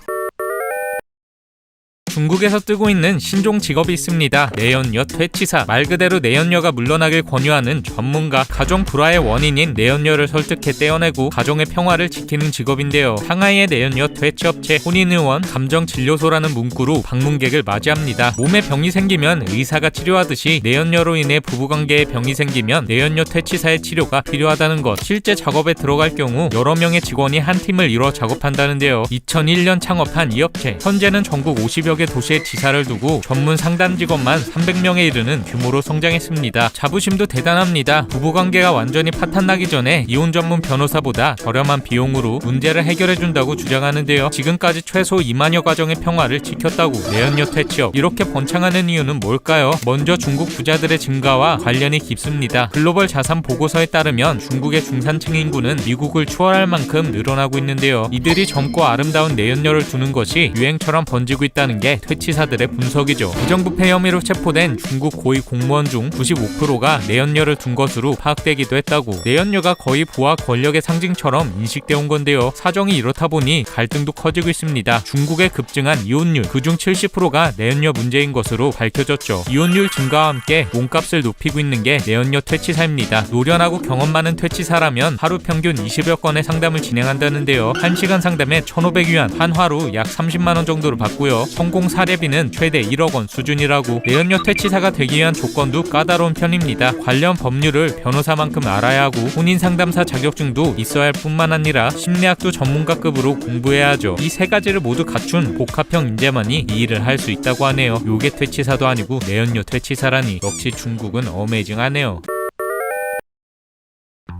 중국에서 뜨고 있는 신종 직업이 있습니다. 내연녀 퇴치사. 말 그대로 내연녀가 물러나길 권유하는 전문가. 가정 불화의 원인인 내연녀를 설득해 떼어내고 가정의 평화를 지키는 직업인데요. 상하이의 내연녀 퇴치업체 혼인의원 감정진료소라는 문구로 방문객을 맞이합니다. 몸에 병이 생기면 의사가 치료하듯이 내연녀로 인해 부부관계에 병이 생기면 내연녀 퇴치사의 치료가 필요하다는 것. 실제 작업에 들어갈 경우 여러 명의 직원이 한 팀을 이뤄 작업한다는데요. 2001년 창업한 이 업체. 현재는 전국 50여 개 도시에 지사를 두고 전문 상담 직원만 300명에 이르는 규모로 성장했습니다. 자부심도 대단합니다. 부부관계가 완전히 파탄나기 전에 이혼 전문 변호사보다 저렴한 비용으로 문제를 해결해준다고 주장하는데요. 지금까지 최소 2만여 가정의 평화를 지켰다고. 내연녀 퇴치업. 이렇게 번창하는 이유는 뭘까요? 먼저 중국 부자들의 증가와 관련이 깊습니다. 글로벌 자산 보고서에 따르면 중국의 중산층 인구는 미국을 추월할 만큼 늘어나고 있는데요. 이들이 젊고 아름다운 내연녀를 두는 것이 유행처럼 번지고 있다는 게 퇴치사들의 분석이죠. 부정부패 혐의로 체포된 중국 고위 공무원 중 95%가 내연녀를 둔 것으로 파악되기도 했다고. 내연녀가 거의 부와 권력의 상징처럼 인식되어 온 건데요. 사정이 이렇다 보니 갈등도 커지고 있습니다. 중국의 급증한 이혼율, 그중 70%가 내연녀 문제인 것으로 밝혀졌죠. 이혼율 증가와 함께 몸값을 높이고 있는 게 내연녀 퇴치사입니다. 노련하고 경험 많은 퇴치사라면 하루 평균 20여 건의 상담을 진행한다는데요. 1시간 상담에 1,500위안, 한화로 약 30만원 정도를 받고요. 성공 사례비는 최대 1억 원 수준이라고. 내연녀 퇴치사가 되기 위한 조건도 까다로운 편입니다. 관련 법률을 변호사만큼 알아야 하고 혼인상담사 자격증도 있어야 할 뿐만 아니라 심리학도 전문가급으로 공부해야 하죠. 이 세 가지를 모두 갖춘 복합형 인재만이 이 일을 할 수 있다고 하네요. 요괴 퇴치사도 아니고 내연녀 퇴치사라니. 역시 중국은 어메이징하네요.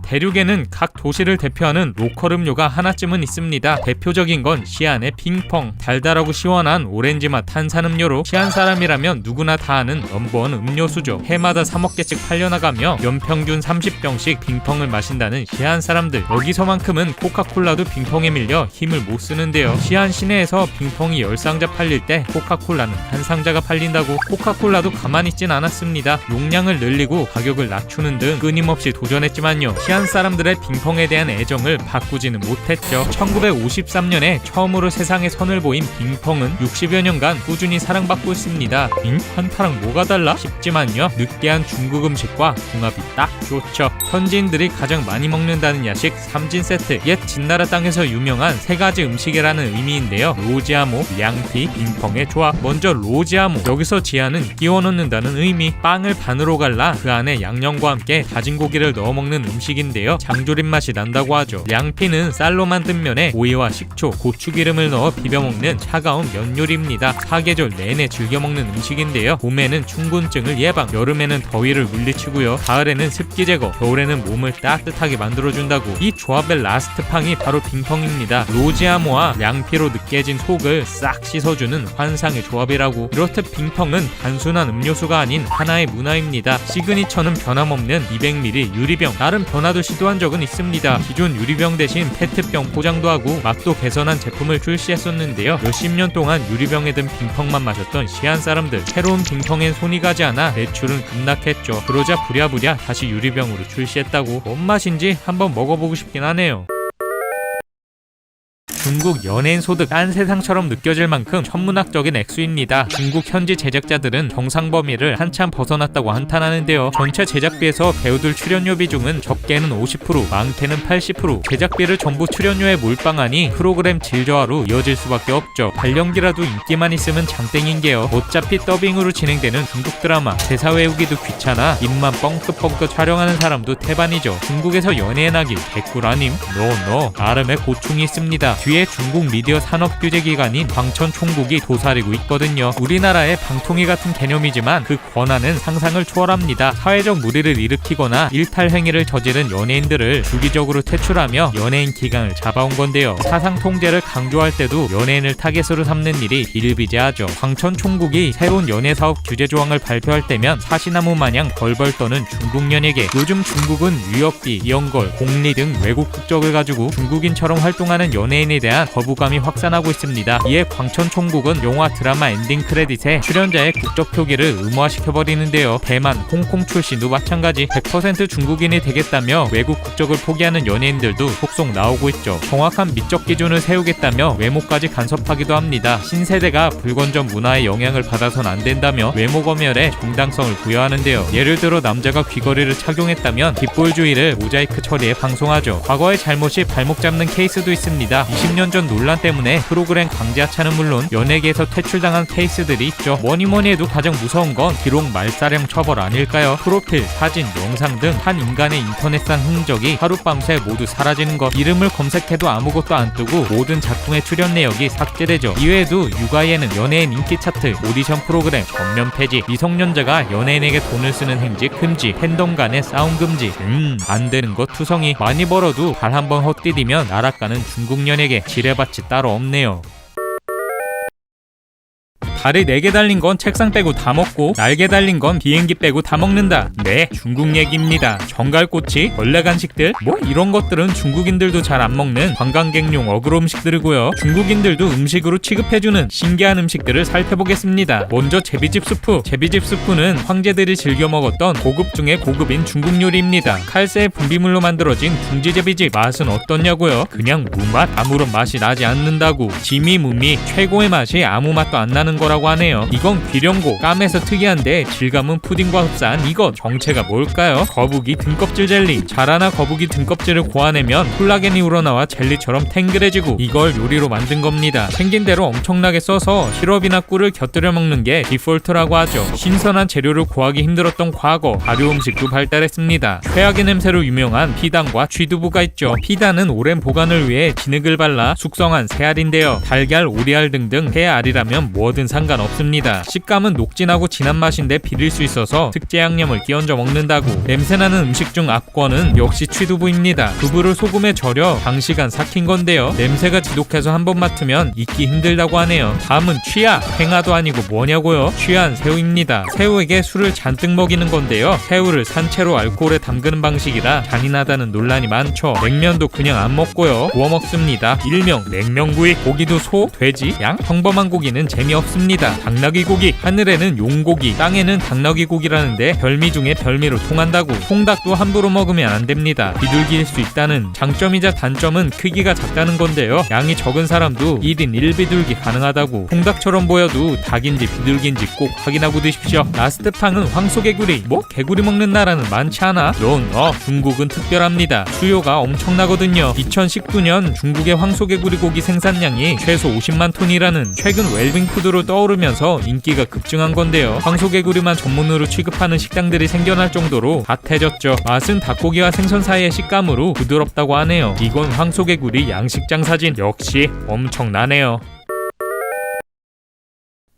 대륙에는 각 도시를 대표하는 로컬 음료가 하나쯤은 있습니다. 대표적인 건 시안의 핑펑. 달달하고 시원한 오렌지맛 탄산음료로 시안 사람이라면 누구나 다 아는 넘버원 음료수죠. 해마다 3억 개씩 팔려나가며 연평균 30병씩 핑펑을 마신다는 시안 사람들. 여기서만큼은 코카콜라도 핑펑에 밀려 힘을 못 쓰는데요. 시안 시내에서 핑펑이 10상자 팔릴 때 코카콜라는 한 상자가 팔린다고. 코카콜라도 가만히 있진 않았습니다. 용량을 늘리고 가격을 낮추는 등 끊임없이 도전했지만요. 시안 사람들의 핑펑에 대한 애정을 바꾸지는 못했죠. 1953년에 처음으로 세상에 선을 보인 핑펑은 60여 년간 꾸준히 사랑받고 있습니다. 한타랑 뭐가 달라? 싶지만요. 느끼한 중국 음식과 궁합이 딱 좋죠. 현지인들이 가장 많이 먹는다는 야식 삼진 세트. 옛 진나라 땅에서 유명한 세 가지 음식이라는 의미인데요. 로지아모, 량피, 핑펑의 조합. 먼저 로지아모. 여기서 지아는 끼워 넣는다는 의미. 빵을 반으로 갈라 그 안에 양념과 함께 다진 고기를 넣어 먹는 음식인데요. 장조림 맛이 난다고 하죠. 량피는 쌀로 만든 면에 오이와 식초, 고추기름을 넣어 비벼먹는 차가운 면 요리입니다. 사계절 내내 즐겨 먹는 음식인데요. 봄에는 춘곤증을 예방, 여름에는 더위를 물리치고요. 가을에는 습기 제거, 겨울에는 몸을 따뜻하게 만들어준다고. 이 조합의 라스트 팡이 바로 핑펑입니다. 로지아모와 량피로 느끼해진 속을 싹 씻어주는 환상의 조합이라고. 이렇듯 핑펑은 단순한 음료수가 아닌 하나의 문화입니다. 시그니처는 변함없는 200ml 유리병. 나름 변화도 시도한 적은 있습니다. 기존 유리병 대신 페트병 포장도 하고 맛도 개선한 제품을 출시했었는데요. 몇십 년 동안 유리병에 든 빙펑만 마셨던 시안 사람들. 새로운 빙펑엔 손이 가지 않아 매출은 급락했죠. 그러자 부랴부랴 다시 유리병으로 출시했다고. 뭔 맛인지 한번 먹어보고 싶긴 하네요. 중국 연예인 소득 딴 세상처럼 느껴질 만큼 천문학적인 액수입니다. 중국 현지 제작자들은 정상 범위를 한참 벗어났다고 한탄하는데요. 전체 제작비에서 배우들 출연료 비중은 적게는 50%, 많게는 80%. 제작비를 전부 출연료에 몰빵하니 프로그램 질 저하로 이어질 수밖에 없죠. 발연기라도 인기만 있으면 장땡인게요. 어차피 더빙으로 진행되는 중국 드라마 대사 외우기도 귀찮아 입만 뻥긋뻥긋 촬영하는 사람도 태반이죠. 중국에서 연예인 하기 개꿀 아님? 노 나름의 고충이 있습니다. 뒤에 중국 미디어 산업규제기관인 광천총국이 도사리고 있거든요. 우리나라의 방통위 같은 개념이지만 그 권한은 상상을 초월합니다. 사회적 무리를 일으키거나 일탈 행위를 저지른 연예인들을 주기적으로 퇴출하며 연예인 기강을 잡아온 건데요. 사상 통제를 강조할 때도 연예인을 타겟으로 삼는 일이 비일비재하죠. 광천총국이 새로운 연예사업 규제 조항을 발표할 때면 사시나무 마냥 벌벌 떠는 중국 연예계. 요즘 중국은 유역비, 연걸, 공리 등 외국 국적을 가지고 중국인처럼 활동하는 연예인에 대한 거부감이 확산하고 있습니다. 이에 광천총국은 영화 드라마 엔딩 크레딧에 출연자의 국적 표기를 의무화시켜버리는데요. 대만, 홍콩 출신도 마찬가지 100% 중국인이 되겠다며 외국 국적을 포기하는 연예인들도 속속 나오고 있죠. 정확한 미적 기준을 세우겠다며 외모까지 간섭하기도 합니다. 신세대가 불건전 문화의 영향을 받아선 안 된다며 외모 검열에 정당성을 부여하는데요. 예를 들어 남자가 귀걸이를 착용했다면 뒷볼주의를 모자이크 처리해 방송하죠. 과거의 잘못이 발목 잡는 케이스도 있습니다. 20년 전 논란 때문에 프로그램 강제 하차는 물론 연예계에서 퇴출당한 케이스들이 있죠. 뭐니뭐니 해도 가장 무서운 건 기록 말살형 처벌 아닐까요? 프로필, 사진, 영상 등 한 인간의 인터넷상 흔적이 하룻밤새 모두 사라지는 것. 이름을 검색해도 아무것도 안 뜨고 모든 작품의 출연 내역이 삭제되죠. 이외에도 육아에는 연예인 인기 차트, 오디션 프로그램 전면 폐지, 미성년자가 연예인에게 돈을 쓰는 행직 금지, 팬덤 간의 싸움 금지. 안 되는 것 투성이. 많이 벌어도 발 한번 헛디디면 나락가는 중국 연예계. 지뢰밭이 따로 없네요. 다리 4개 달린 건 책상 빼고 다 먹고 날개 달린 건 비행기 빼고 다 먹는다. 네, 중국 얘기입니다. 정갈꼬치, 벌레 간식들 뭐 이런 것들은 중국인들도 잘 안 먹는 관광객용 어그로 음식들이고요. 중국인들도 음식으로 취급해주는 신기한 음식들을 살펴보겠습니다. 먼저 제비집 수프. 제비집 수프는 황제들이 즐겨 먹었던 고급 중에 고급인 중국 요리입니다. 칼새의 분비물로 만들어진 둥지제비집. 맛은 어떻냐고요? 그냥 무맛, 아무런 맛이 나지 않는다고. 지미무미, 최고의 맛이 아무 맛도 안 나는 거라 라고 하네요. 이건 귀령고, 까매서 특이한데 질감은 푸딩과 흡사한 이것. 정체가 뭘까요? 거북이 등껍질 젤리. 자라나 거북이 등껍질을 고아내면 콜라겐이 우러나와 젤리처럼 탱글해지고 이걸 요리로 만든 겁니다. 생긴 대로 엄청나게 써서 시럽이나 꿀을 곁들여 먹는 게 디폴트라고 하죠. 신선한 재료를 구하기 힘들었던 과거, 발효 음식도 발달했습니다. 최악의 냄새로 유명한 피단과 쥐두부가 있죠. 피단은 오랜 보관을 위해 진흙을 발라 숙성한 새알인데요. 달걀, 오리알 등등 새알이라면 뭐든 상관없습니다. 식감은 녹진하고 진한 맛인데 비릴 수 있어서 특제 양념을 끼얹어 먹는다고. 냄새나는 음식 중 압권은 역시 취두부입니다. 두부를 소금에 절여 장시간 삭힌 건데요. 냄새가 지독해서 한 번 맡으면 잊기 힘들다고 하네요. 다음은 취하. 행하도 아니고 뭐냐고요? 취한 새우입니다. 새우에게 술을 잔뜩 먹이는 건데요. 새우를 산채로 알코올에 담그는 방식이라 잔인하다는 논란이 많죠. 냉면도 그냥 안 먹고요. 구워 먹습니다. 일명 냉면구이. 고기도 소, 돼지, 양? 평범한 고기는 재미없습니다. 당나귀 고기. 하늘에는 용고기, 땅에는 당나귀 고기라는데 별미 중에 별미로 통한다고. 통닭도 함부로 먹으면 안 됩니다. 비둘기일 수 있다는. 장점이자 단점은 크기가 작다는 건데요. 양이 적은 사람도 1인 1비둘기 가능하다고. 통닭처럼 보여도 닭인지 비둘기인지 꼭 확인하고 드십시오. 라스트팡은 황소개구리. 뭐 개구리 먹는 나라는 많지 않아? 중국은 특별합니다. 수요가 엄청나거든요. 2019년 중국의 황소개구리 고기 생산량이 최소 50만 톤이라는 최근 웰빙푸드로 떠오르면서 인기가 급증한 건데요. 황소개구리만 전문으로 취급하는 식당들이 생겨날 정도로 핫해졌죠. 맛은 닭고기와 생선 사이의 식감으로 부드럽다고 하네요. 이건 황소개구리 양식장 사진. 역시 엄청나네요.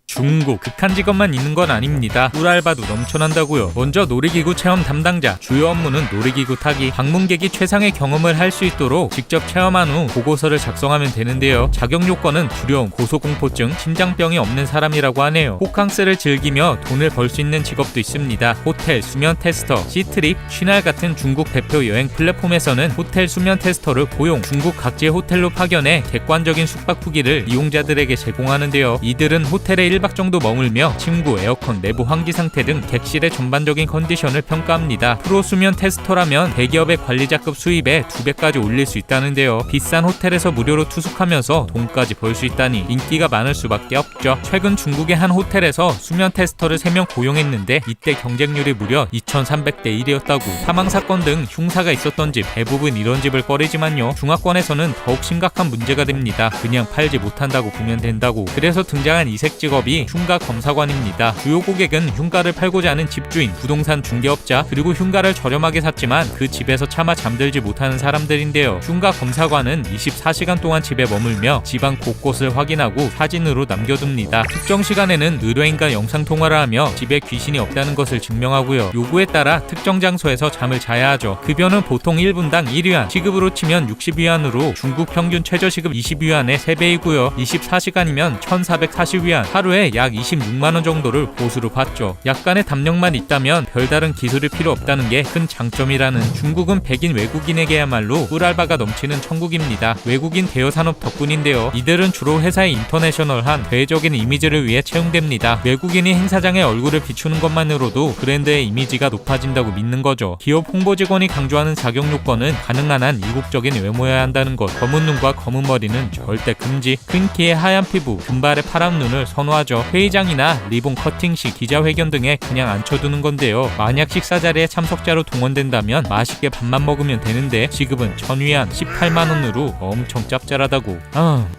중국 극한 직업만 있는 건 아닙니다. 꿀알바도 넘쳐난다고요. 먼저 놀이기구 체험 담당자. 주요 업무는 놀이기구 타기. 방문객이 최상의 경험을 할 수 있도록 직접 체험한 후 보고서를 작성하면 되는데요. 자격 요건은 두려움, 고소공포증, 심장병이 없는 사람이라고 하네요. 호캉스를 즐기며 돈을 벌 수 있는 직업도 있습니다. 호텔 수면 테스터, 시트립, 쉬날 같은 중국 대표 여행 플랫폼에서는 호텔 수면 테스터를 고용. 중국 각지의 호텔로 파견해 객관적인 숙박 후기를 이용자들에게 제공하는데요. 이들은 호텔의 일반 1박 정도 머물며 침구, 에어컨, 내부 환기 상태 등 객실의 전반적인 컨디션을 평가합니다. 프로 수면 테스터라면 대기업의 관리자급 수입에 2배까지 올릴 수 있다는데요. 비싼 호텔에서 무료로 투숙하면서 돈까지 벌 수 있다니 인기가 많을 수밖에 없죠. 최근 중국의 한 호텔에서 수면 테스터를 3명 고용했는데 이때 경쟁률이 무려 2300대 1이었다고. 사망사건 등 흉사가 있었던 집, 대부분 이런 집을 꺼리지만요. 중화권에서는 더욱 심각한 문제가 됩니다. 그냥 팔지 못한다고 보면 된다고. 그래서 등장한 이색 직업이 흉가 검사관입니다. 주요 고객은 흉가를 팔고자 하는 집주인, 부동산 중개업자, 그리고 흉가를 저렴하게 샀지만 그 집에서 차마 잠들지 못하는 사람들인데요. 흉가 검사관은 24시간 동안 집에 머물며 집안 곳곳을 확인하고 사진으로 남겨둡니다. 특정 시간에는 의뢰인과 영상통화를 하며 집에 귀신이 없다는 것을 증명하고요. 요구에 따라 특정 장소에서 잠을 자야 하죠. 급여는 보통 1분당 1위안, 시급으로 치면 60위안으로 중국 평균 최저시급 20위안의 3배이고요. 24시간이면 1440위안, 하루에 약 26만원 정도를 보수로 받죠. 약간의 담력만 있다면 별다른 기술이 필요 없다는 게 큰 장점이라는. 중국은 백인 외국인에게야말로 꿀알바가 넘치는 천국입니다. 외국인 대여 산업 덕분인데요. 이들은 주로 회사의 인터내셔널한 대외적인 이미지를 위해 채용됩니다. 외국인이 행사장에 얼굴을 비추는 것만으로도 브랜드의 이미지가 높아진다고 믿는 거죠. 기업 홍보 직원이 강조하는 자격 요건은 가능한 한 이국적인 외모여야 한다는 것. 검은 눈과 검은 머리는 절대 금지. 큰 키에 하얀 피부, 금발의 파란 눈을 선호하죠. 회의장이나 리본 커팅 시 기자회견 등에 그냥 앉혀두는 건데요. 만약 식사 자리에 참석자로 동원된다면 맛있게 밥만 먹으면 되는데 지급은 1000위안, 18만원으로 엄청 짭짤하다고.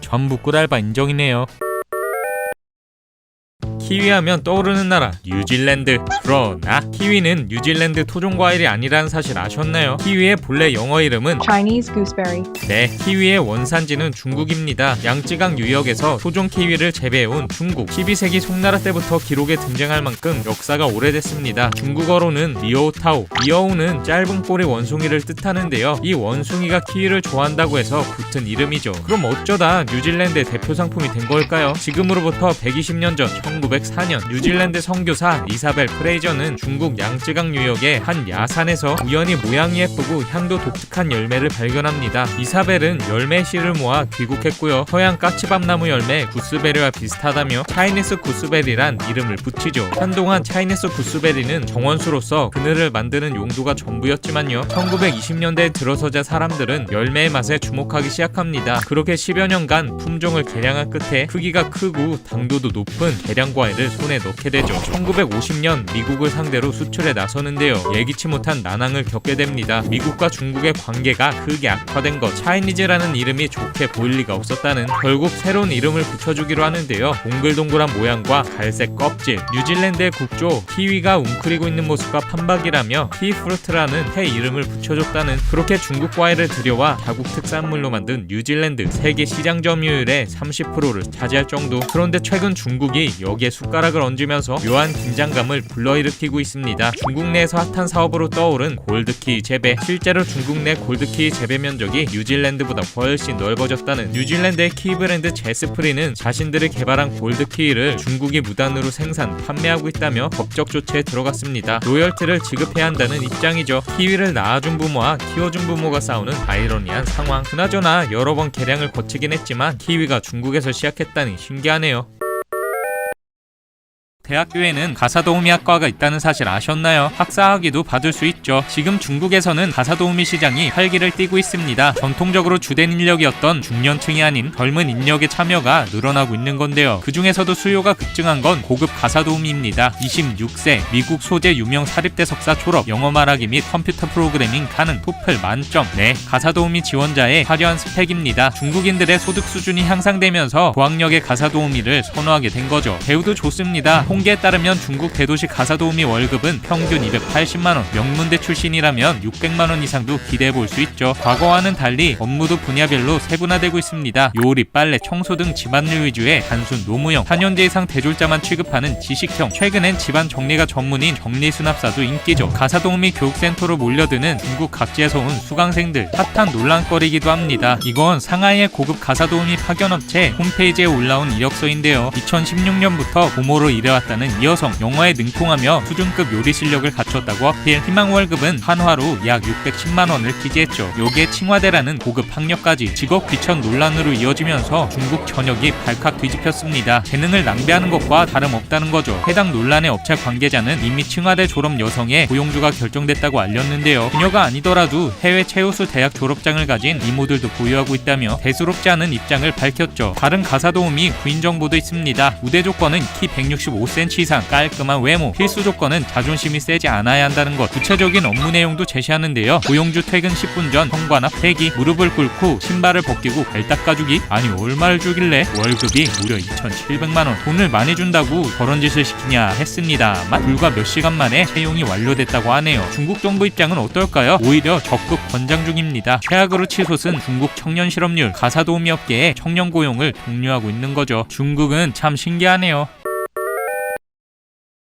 전부 꿀알바 인정이네요. 키위하면 떠오르는 나라 뉴질랜드. 그러나 키위는 뉴질랜드 토종과일이 아니라는 사실 아셨나요? 키위의 본래 영어 이름은 Chinese gooseberry. 네, 키위의 원산지는 중국입니다. 양쯔강 유역에서 토종 키위를 재배해온 중국. 12세기 송나라 때부터 기록에 등장할 만큼 역사가 오래됐습니다. 중국어로는 리오타오, 리오우는 짧은 꼬리 원숭이를 뜻하는데요. 이 원숭이가 키위를 좋아한다고 해서 붙은 이름이죠. 그럼 어쩌다 뉴질랜드의 대표 상품이 된 걸까요? 지금으로부터 120년 전 1904년 뉴질랜드 선교사 이사벨 프레이저는 중국 양쯔강 유역의 한 야산에서 우연히 모양이 예쁘고 향도 독특한 열매를 발견합니다. 이사벨은 열매 씨를 모아 귀국했고요. 서양 까치밥나무 열매 구스베리와 비슷하다며 차이니스 구스베리란 이름을 붙이죠. 한동안 차이니스 구스베리는 정원수로서 그늘을 만드는 용도가 전부였지만요. 1920년대에 들어서자 사람들은 열매의 맛에 주목하기 시작합니다. 그렇게 10여 년간 품종을 개량한 끝에 크기가 크고 당도도 높은 계량과일을 손에 넣게 되죠. 1950년 미국을 상대로 수출에 나서는데요. 예기치 못한 난항을 겪게 됩니다. 미국과 중국의 관계가 크게 악화된 것. 차이니즈라는 이름이 좋게 보일 리가 없었다는, 결국 새로운 이름을 붙여주기로 하는데요. 동글동글한 모양과 갈색 껍질. 뉴질랜드의 국조 키위가 웅크리고 있는 모습과 판박이라며 키프루트라는 새 이름을 붙여줬다는. 그렇게 중국 과일을 들여와 자국 특산물로 만든 뉴질랜드 세계 시장 점유율의 30%를 차지할 정도. 그런데 최근 중국이 여기에 숟가락을 얹으면서 묘한 긴장감을 불러일으키고 있습니다. 중국 내에서 핫한 사업으로 떠오른 골드키위 재배. 실제로 중국 내 골드키위 재배 면적이 뉴질랜드보다 훨씬 넓어졌다는. 뉴질랜드의 키위 브랜드 제스프리는 자신들이 개발한 골드키위를 중국이 무단으로 생산, 판매하고 있다며 법적 조치에 들어갔습니다. 로열티를 지급해야 한다는 입장이죠. 키위를 낳아준 부모와 키워준 부모가 싸우는 아이러니한 상황. 그나저나 여러 번 개량을 거치긴 했지만 키위가 중국에서 시작했다니 신기하네요. 대학교에는 가사도우미학과가 있다는 사실 아셨나요? 학사학위도 받을 수 있죠. 지금 중국에서는 가사도우미 시장이 활기를 띠고 있습니다. 전통적으로 주된 인력이었던 중년층이 아닌 젊은 인력의 참여가 늘어나고 있는 건데요. 그 중에서도 수요가 급증한 건 고급 가사도우미입니다. 26세, 미국 소재 유명 사립대 석사 졸업, 영어 말하기 및 컴퓨터 프로그래밍 가능, 토플 만점. 네, 가사도우미 지원자의 화려한 스펙입니다. 중국인들의 소득 수준이 향상되면서 고학력의 가사도우미를 선호하게 된 거죠. 배우도 좋습니다. 통계에 따르면 중국 대도시 가사도우미 월급은 평균 280만원, 명문대 출신이라면 600만원 이상도 기대해볼 수 있죠. 과거와는 달리 업무도 분야별로 세분화되고 있습니다. 요리, 빨래, 청소 등 집안일 위주의 단순 노무형, 4년제 이상 대졸자만 취급하는 지식형, 최근엔 집안 정리가 전문인 정리수납사도 인기죠. 가사도우미 교육센터로 몰려드는 중국 각지에서 온 수강생들, 핫한 논란거리기도 합니다. 이건 상하이의 고급 가사도우미 파견업체 홈페이지에 올라온 이력서인데요. 2016년부터 부모로 일해왔던 나왔다는 이 여성. 영어에 능통하며 수준급 요리 실력을 갖췄다고 어필. 희망 월급은 한화로 약 610만 원을 기재했죠. 여기에 칭화대라는 고급 학력까지. 직업 귀천 논란으로 이어지면서 중국 전역이 발칵 뒤집혔습니다. 재능을 낭비하는 것과 다름없다는 거죠. 해당 논란의 업체 관계자는 이미 칭화대 졸업 여성의 고용주가 결정됐다고 알렸는데요. 그녀가 아니더라도 해외 최우수 대학 졸업장을 가진 이모들도 보유하고 있다며 대수롭지 않은 입장을 밝혔죠. 다른 가사 도우미 구인 정보도 있습니다. 우대 조건은 키 165cm 이상, 깔끔한 외모, 필수 조건은 자존심이 세지 않아야 한다는 것. 구체적인 업무 내용도 제시하는데요. 고용주 퇴근 10분 전 현관 앞 대기, 무릎을 꿇고 신발을 벗기고 발 닦아주기. 아니 얼마를 주길래 월급이 무려 2,700만 원. 돈을 많이 준다고 저런 짓을 시키냐 했습니다만 불과 몇 시간 만에 채용이 완료됐다고 하네요. 중국 정부 입장은 어떨까요? 오히려 적극 권장 중입니다. 최악으로 치솟은 중국 청년 실업률. 가사 도우미 업계에 청년 고용을 독려하고 있는 거죠. 중국은 참 신기하네요.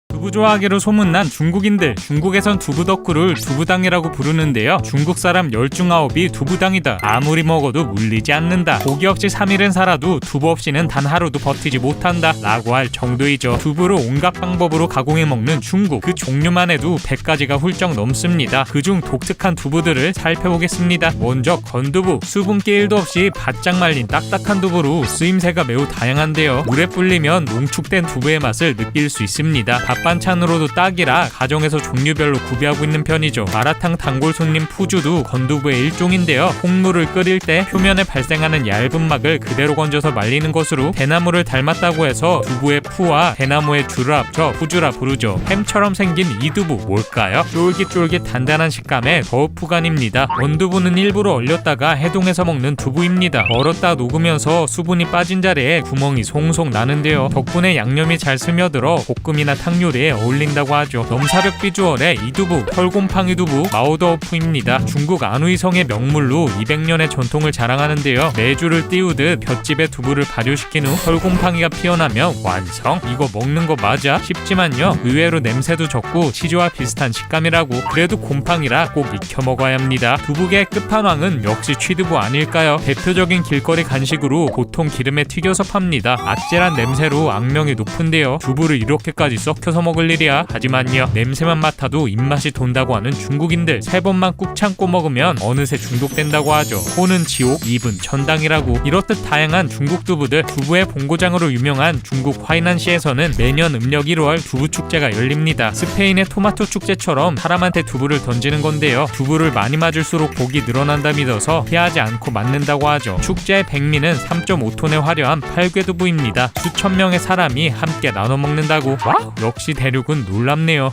두부 좋아하기로 소문난 중국인들. 중국에선 두부 덕후를 두부당이라고 부르는데요. 중국 사람 10 중 9이 두부당이다. 아무리 먹어도 물리지 않는다. 고기 없이 3일은 살아도 두부 없이는 단 하루도 버티지 못한다 라고 할 정도이죠. 두부를 온갖 방법으로 가공해 먹는 중국. 그 종류만 해도 100가지가 훌쩍 넘습니다. 그중 독특한 두부들을 살펴보겠습니다. 먼저 건두부. 수분기 1도 없이 바짝 말린 딱딱한 두부로 쓰임새가 매우 다양한데요. 물에 불리면 농축된 두부의 맛을 느낄 수 있습니다. 반찬으로도 딱이라 가정에서 종류별로 구비하고 있는 편이죠. 마라탕 단골 손님 푸주도 건두부의 일종인데요. 콩물을 끓일 때 표면에 발생하는 얇은 막을 그대로 건져서 말리는 것으로 대나무를 닮았다고 해서 두부의 푸와 대나무의 주를 합쳐 푸주라 부르죠. 햄처럼 생긴 이 두부 뭘까요? 쫄깃쫄깃 단단한 식감에 더우푸간입니다. 원두부는 일부러 얼렸다가 해동해서 먹는 두부입니다. 얼었다 녹으면서 수분이 빠진 자리에 구멍이 송송 나는데요. 덕분에 양념이 잘 스며들어 볶음이나 탕요리에 어울린다고 하죠. 넘사벽 비주얼의 이두부, 털곰팡이 두부, 마오더우프입니다. 중국 안후이성의 명물로 200년의 전통을 자랑하는데요. 메주를 띄우듯 볏집에 두부를 발효시킨 후 털곰팡이가 피어나면 완성. 이거 먹는 거 맞아? 싶지만요. 의외로 냄새도 적고 치즈와 비슷한 식감이라고. 그래도 곰팡이라 꼭 익혀 먹어야 합니다. 두부계의 끝판왕은 역시 취두부 아닐까요? 대표적인 길거리 간식으로 보통 기름에 튀겨서 팝니다. 아찔한 냄새로 악명이 높은데요. 두부를 이렇게까지 썩혀서 먹을 일이야. 하지만요, 냄새만 맡아도 입맛이 돈다고 하는 중국인들. 3번만 꾹 참고 먹으면 어느새 중독된다고 하죠. 코는 지옥, 입은 천당이라고. 이렇듯 다양한 중국 두부들. 두부의 본고장으로 유명한 중국 화이난시에서는 매년 음력 1월 두부 축제가 열립니다. 스페인의 토마토 축제처럼 사람한테 두부를 던지는 건데요. 두부를 많이 맞을수록 복이 늘어난다 믿어서 피하지 않고 맞는다고 하죠. 축제의 백미는 3.5톤의 화려한 팔괘두부입니다. 수천 명의 사람이 함께 나눠 먹는다고. 와, 역시 대륙은 놀랍네요.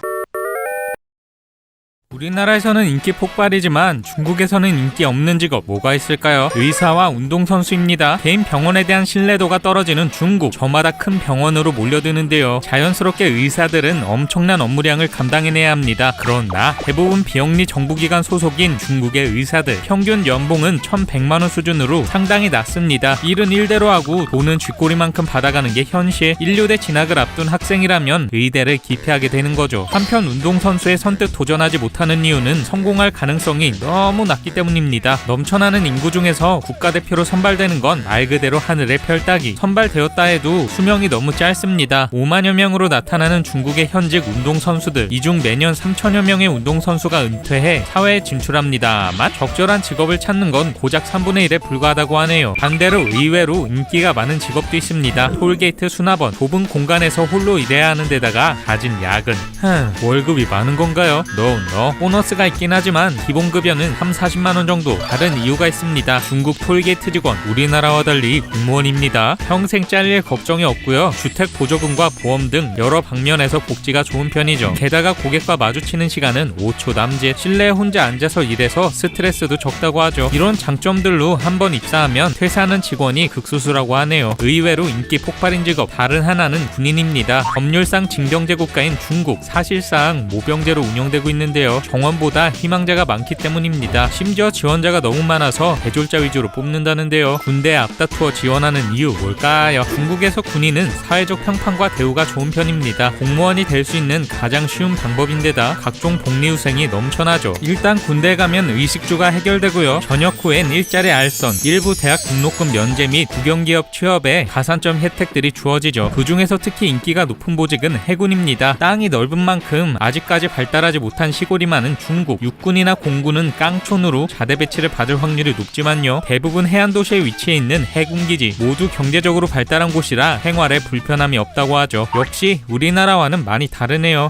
우리나라에서는 인기 폭발이지만 중국에서는 인기 없는 직업 뭐가 있을까요? 의사와 운동선수입니다. 개인 병원에 대한 신뢰도가 떨어지는 중국. 저마다 큰 병원으로 몰려드는데요. 자연스럽게 의사들은 엄청난 업무량을 감당해내야 합니다. 그러나 대부분 비영리 정부기관 소속인 중국의 의사들 평균 연봉은 1,100만 원 수준으로 상당히 낮습니다. 일은 일대로 하고 돈은 쥐꼬리만큼 받아가는 게 현실. 인류대 진학을 앞둔 학생이라면 의대를 기피하게 되는 거죠. 한편 운동선수에 선뜻 도전하지 못하는 이유는 성공할 가능성이 너무 낮기 때문입니다. 넘쳐나는 인구 중에서 국가대표로 선발되는 건 말 그대로 하늘의 별 따기. 선발되었다 해도 수명이 너무 짧습니다. 5만여 명으로 나타나는 중국의 현직 운동선수들. 이 중 매년 3천여 명의 운동선수가 은퇴해 사회에 진출합니다만 적절한 직업을 찾는 건 고작 3분의 1에 불과하다고 하네요. 반대로 의외로 인기가 많은 직업도 있습니다. 톨게이트 수납원. 좁은 공간에서 홀로 일해야 하는 데다가 가진 야근. 월급이 많은 건가요? No. 보너스가 있긴 하지만 기본급여는 3-40만원 정도. 다른 이유가 있습니다. 중국 톨게이트 직원, 우리나라와 달리 공무원입니다. 평생 잘릴 걱정이 없고요. 주택 보조금과 보험 등 여러 방면에서 복지가 좋은 편이죠. 게다가 고객과 마주치는 시간은 5초 남짓. 실내에 혼자 앉아서 일해서 스트레스도 적다고 하죠. 이런 장점들로 한번 입사하면 퇴사하는 직원이 극소수라고 하네요. 의외로 인기 폭발인 직업 다른 하나는 군인입니다. 법률상 징병제 국가인 중국. 사실상 모병제로 운영되고 있는데요. 정원보다 희망자가 많기 때문입니다. 심지어 지원자가 너무 많아서 대졸자 위주로 뽑는다는데요. 군대에 앞다투어 지원하는 이유 뭘까요? 중국에서 군인은 사회적 평판과 대우가 좋은 편입니다. 공무원이 될 수 있는 가장 쉬운 방법인데다 각종 복리후생이 넘쳐나죠. 일단 군대에 가면 의식주가 해결되고요. 전역 후엔 일자리 알선, 일부 대학 등록금 면제 및 국영기업 취업에 가산점 혜택들이 주어지죠. 그 중에서 특히 인기가 높은 보직은 해군입니다. 땅이 넓은 만큼 아직까지 발달하지 못한 시골이 많은 중국, 육군이나 공군은 깡촌으로 자대 배치를 받을 확률이 높지만요. 대부분 해안 도시에 위치해 있는 해군기지 모두 경제적으로 발달한 곳이라 생활에 불편함이 없다고 하죠. 역시 우리나라와는 많이 다르네요.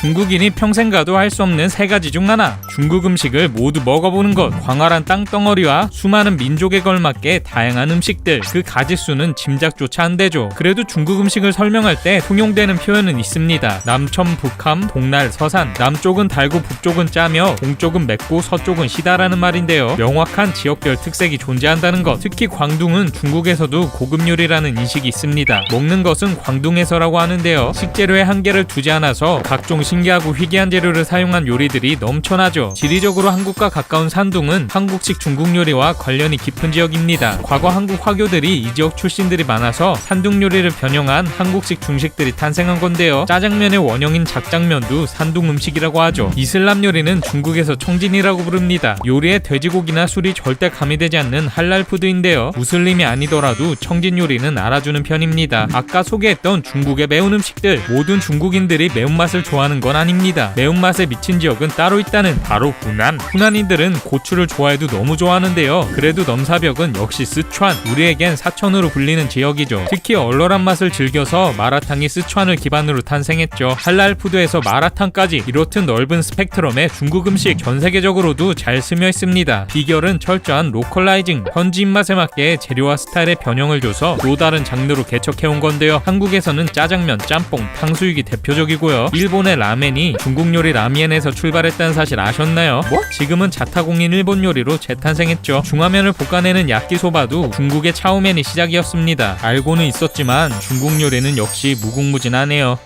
중국인이 평생 가도 할 수 없는 세 가지 중 하나, 중국 음식을 모두 먹어보는 것. 광활한 땅덩어리와 수많은 민족에 걸맞게 다양한 음식들, 그 가짓수는 짐작조차 안 되죠. 그래도 중국 음식을 설명할 때 통용되는 표현은 있습니다. 남첨, 북함, 동날, 서산. 남쪽은 달고 북쪽은 짜며 동쪽은 맵고 서쪽은 시다라는 말인데요. 명확한 지역별 특색이 존재한다는 것. 특히 광둥은 중국에서도 고급 요리라는 인식이 있습니다. 먹는 것은 광둥에서라고 하는데요. 식재료에 한계를 두지 않아서 각종 신기하고 희귀한 재료를 사용한 요리들이 넘쳐나죠. 지리적으로 한국과 가까운 산둥은 한국식 중국 요리와 관련이 깊은 지역입니다. 과거 한국 화교들이 이 지역 출신들이 많아서 산둥 요리를 변형한 한국식 중식들이 탄생한 건데요. 짜장면의 원형인 작장면도 산둥 음식이라고 하죠. 이슬람 요리는 중국에서 청진이라고 부릅니다. 요리에 돼지고기나 술이 절대 가미되지 않는 할랄 푸드인데요. 무슬림이 아니더라도 청진 요리는 알아주는 편입니다. 아까 소개했던 중국의 매운 음식들, 모든 중국인들이 매운맛을 좋아하는 건 아닙니다. 매운맛에 미친 지역은 따로 있다는 바로 후난. 후난인들은 고추를 좋아해도 너무 좋아하는데요. 그래도 넘사벽은 역시 스촨, 우리에겐 사천으로 불리는 지역이죠. 특히 얼얼한 맛을 즐겨서 마라탕이 스촨을 기반으로 탄생했죠. 할랄 푸드에서 마라탕까지 이렇듯 넓은 스펙트럼의 중국 음식, 전 세계적으로도 잘 스며 있습니다. 비결은 철저한 로컬라이징, 현지 입맛에 맞게 재료와 스타일의 변형을 줘서 또 다른 장르로 개척해온 건데요. 한국에서는 짜장면, 짬뽕, 탕수육이 대표적이고요. 일본의 라멘이 중국 요리 라미엔에서 출발했다는 사실 아셨나요? 지금은 자타공인 일본 요리로 재탄생했죠. 중화면을 볶아내는 야끼소바도 중국의 차오면이 시작이었습니다. 알고는 있었지만 중국 요리는 역시 무궁무진하네요.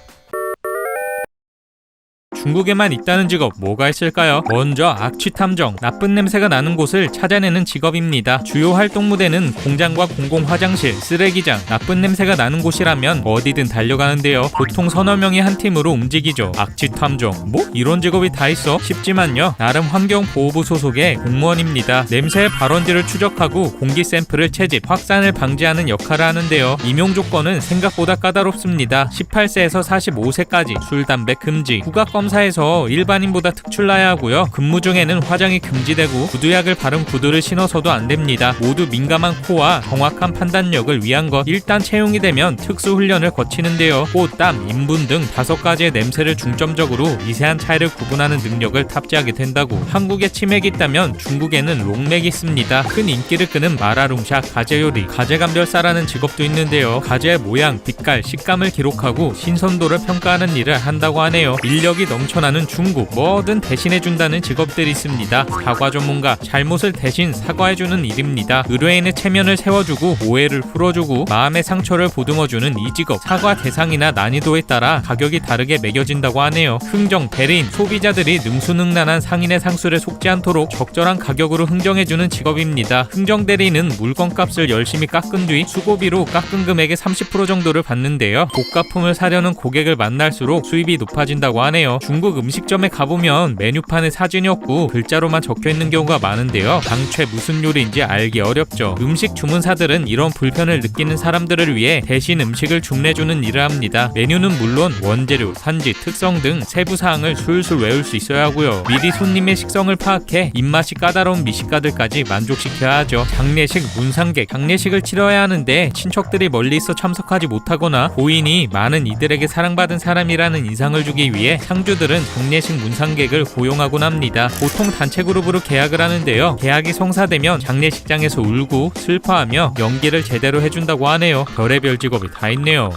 중국에만 있다는 직업 뭐가 있을까요? 먼저 악취탐정, 나쁜 냄새가 나는 곳을 찾아내는 직업입니다. 주요 활동 무대는 공장과 공공화장실, 쓰레기장. 나쁜 냄새가 나는 곳이라면 어디든 달려가는데요. 보통 서너 명이 한 팀으로 움직이죠. 악취탐정, 이런 직업이 다 있어? 싶지만요. 나름 환경보호부 소속의 공무원입니다. 냄새의 발원지를 추적하고 공기 샘플을 채집, 확산을 방지하는 역할을 하는데요. 임용 조건은 생각보다 까다롭습니다. 18세에서 45세까지 술, 담배 금지, 후각검사 에서 일반인보다 특출나야 하고요. 근무 중에는 화장이 금지되고 구두약을 바른 구두를 신어서도 안 됩니다. 모두 민감한 코와 정확한 판단력을 위한 것. 일단 채용이 되면 특수 훈련을 거치는데요. 꽃, 땀, 인분 등 5가지의 냄새를 중점적으로 미세한 차이를 구분하는 능력을 탑재하게 된다고. 한국에 치맥이 있다면 중국에는 롱맥이 있습니다. 큰 인기를 끄는 마라룽샤, 가재요리, 가재감별사라는 직업도 있는데요. 가재의 모양, 빛깔, 식감을 기록하고 신선도를 평가하는 일을 한다고 하네요. 인력이 넘쳐나는 중국, 뭐든 대신해준다는 직업들이 있습니다. 사과 전문가, 잘못을 대신 사과해주는 일입니다. 의뢰인의 체면을 세워주고 오해를 풀어주고 마음의 상처를 보듬어주는 이 직업. 사과 대상이나 난이도에 따라 가격이 다르게 매겨진다고 하네요. 흥정, 대리인, 소비자들이 능수능란한 상인의 상술에 속지 않도록 적절한 가격으로 흥정해주는 직업입니다. 흥정 대리인은 물건값을 열심히 깎은 뒤 수고비로 깎은 금액의 30% 정도를 받는데요. 고가품을 사려는 고객을 만날수록 수입이 높아진다고 하네요. 중국 음식점에 가보면 메뉴판에 사진이 없고 글자로만 적혀있는 경우가 많은데요. 당최 무슨 요리인지 알기 어렵죠. 음식 주문사들은 이런 불편을 느끼는 사람들을 위해 대신 음식을 주문해주는 일을 합니다. 메뉴는 물론 원재료, 산지, 특성 등 세부사항을 술술 외울 수 있어야 하고요. 미리 손님의 식성을 파악해 입맛이 까다로운 미식가들까지 만족시켜야 하죠. 장례식, 문상객, 장례식을 치러야 하는데 친척들이 멀리 있어 참석하지 못하거나 고인이 많은 이들에게 사랑받은 사람이라는 인상을 주기 위해 상주들은 장례식 문상객을 고용하곤 합니다. 보통 단체 그룹으로 계약을 하는데요. 계약이 성사되면 장례식장에서 울고 슬퍼하며 연기를 제대로 해준다고 하네요. 별의별 직업이 다 있네요.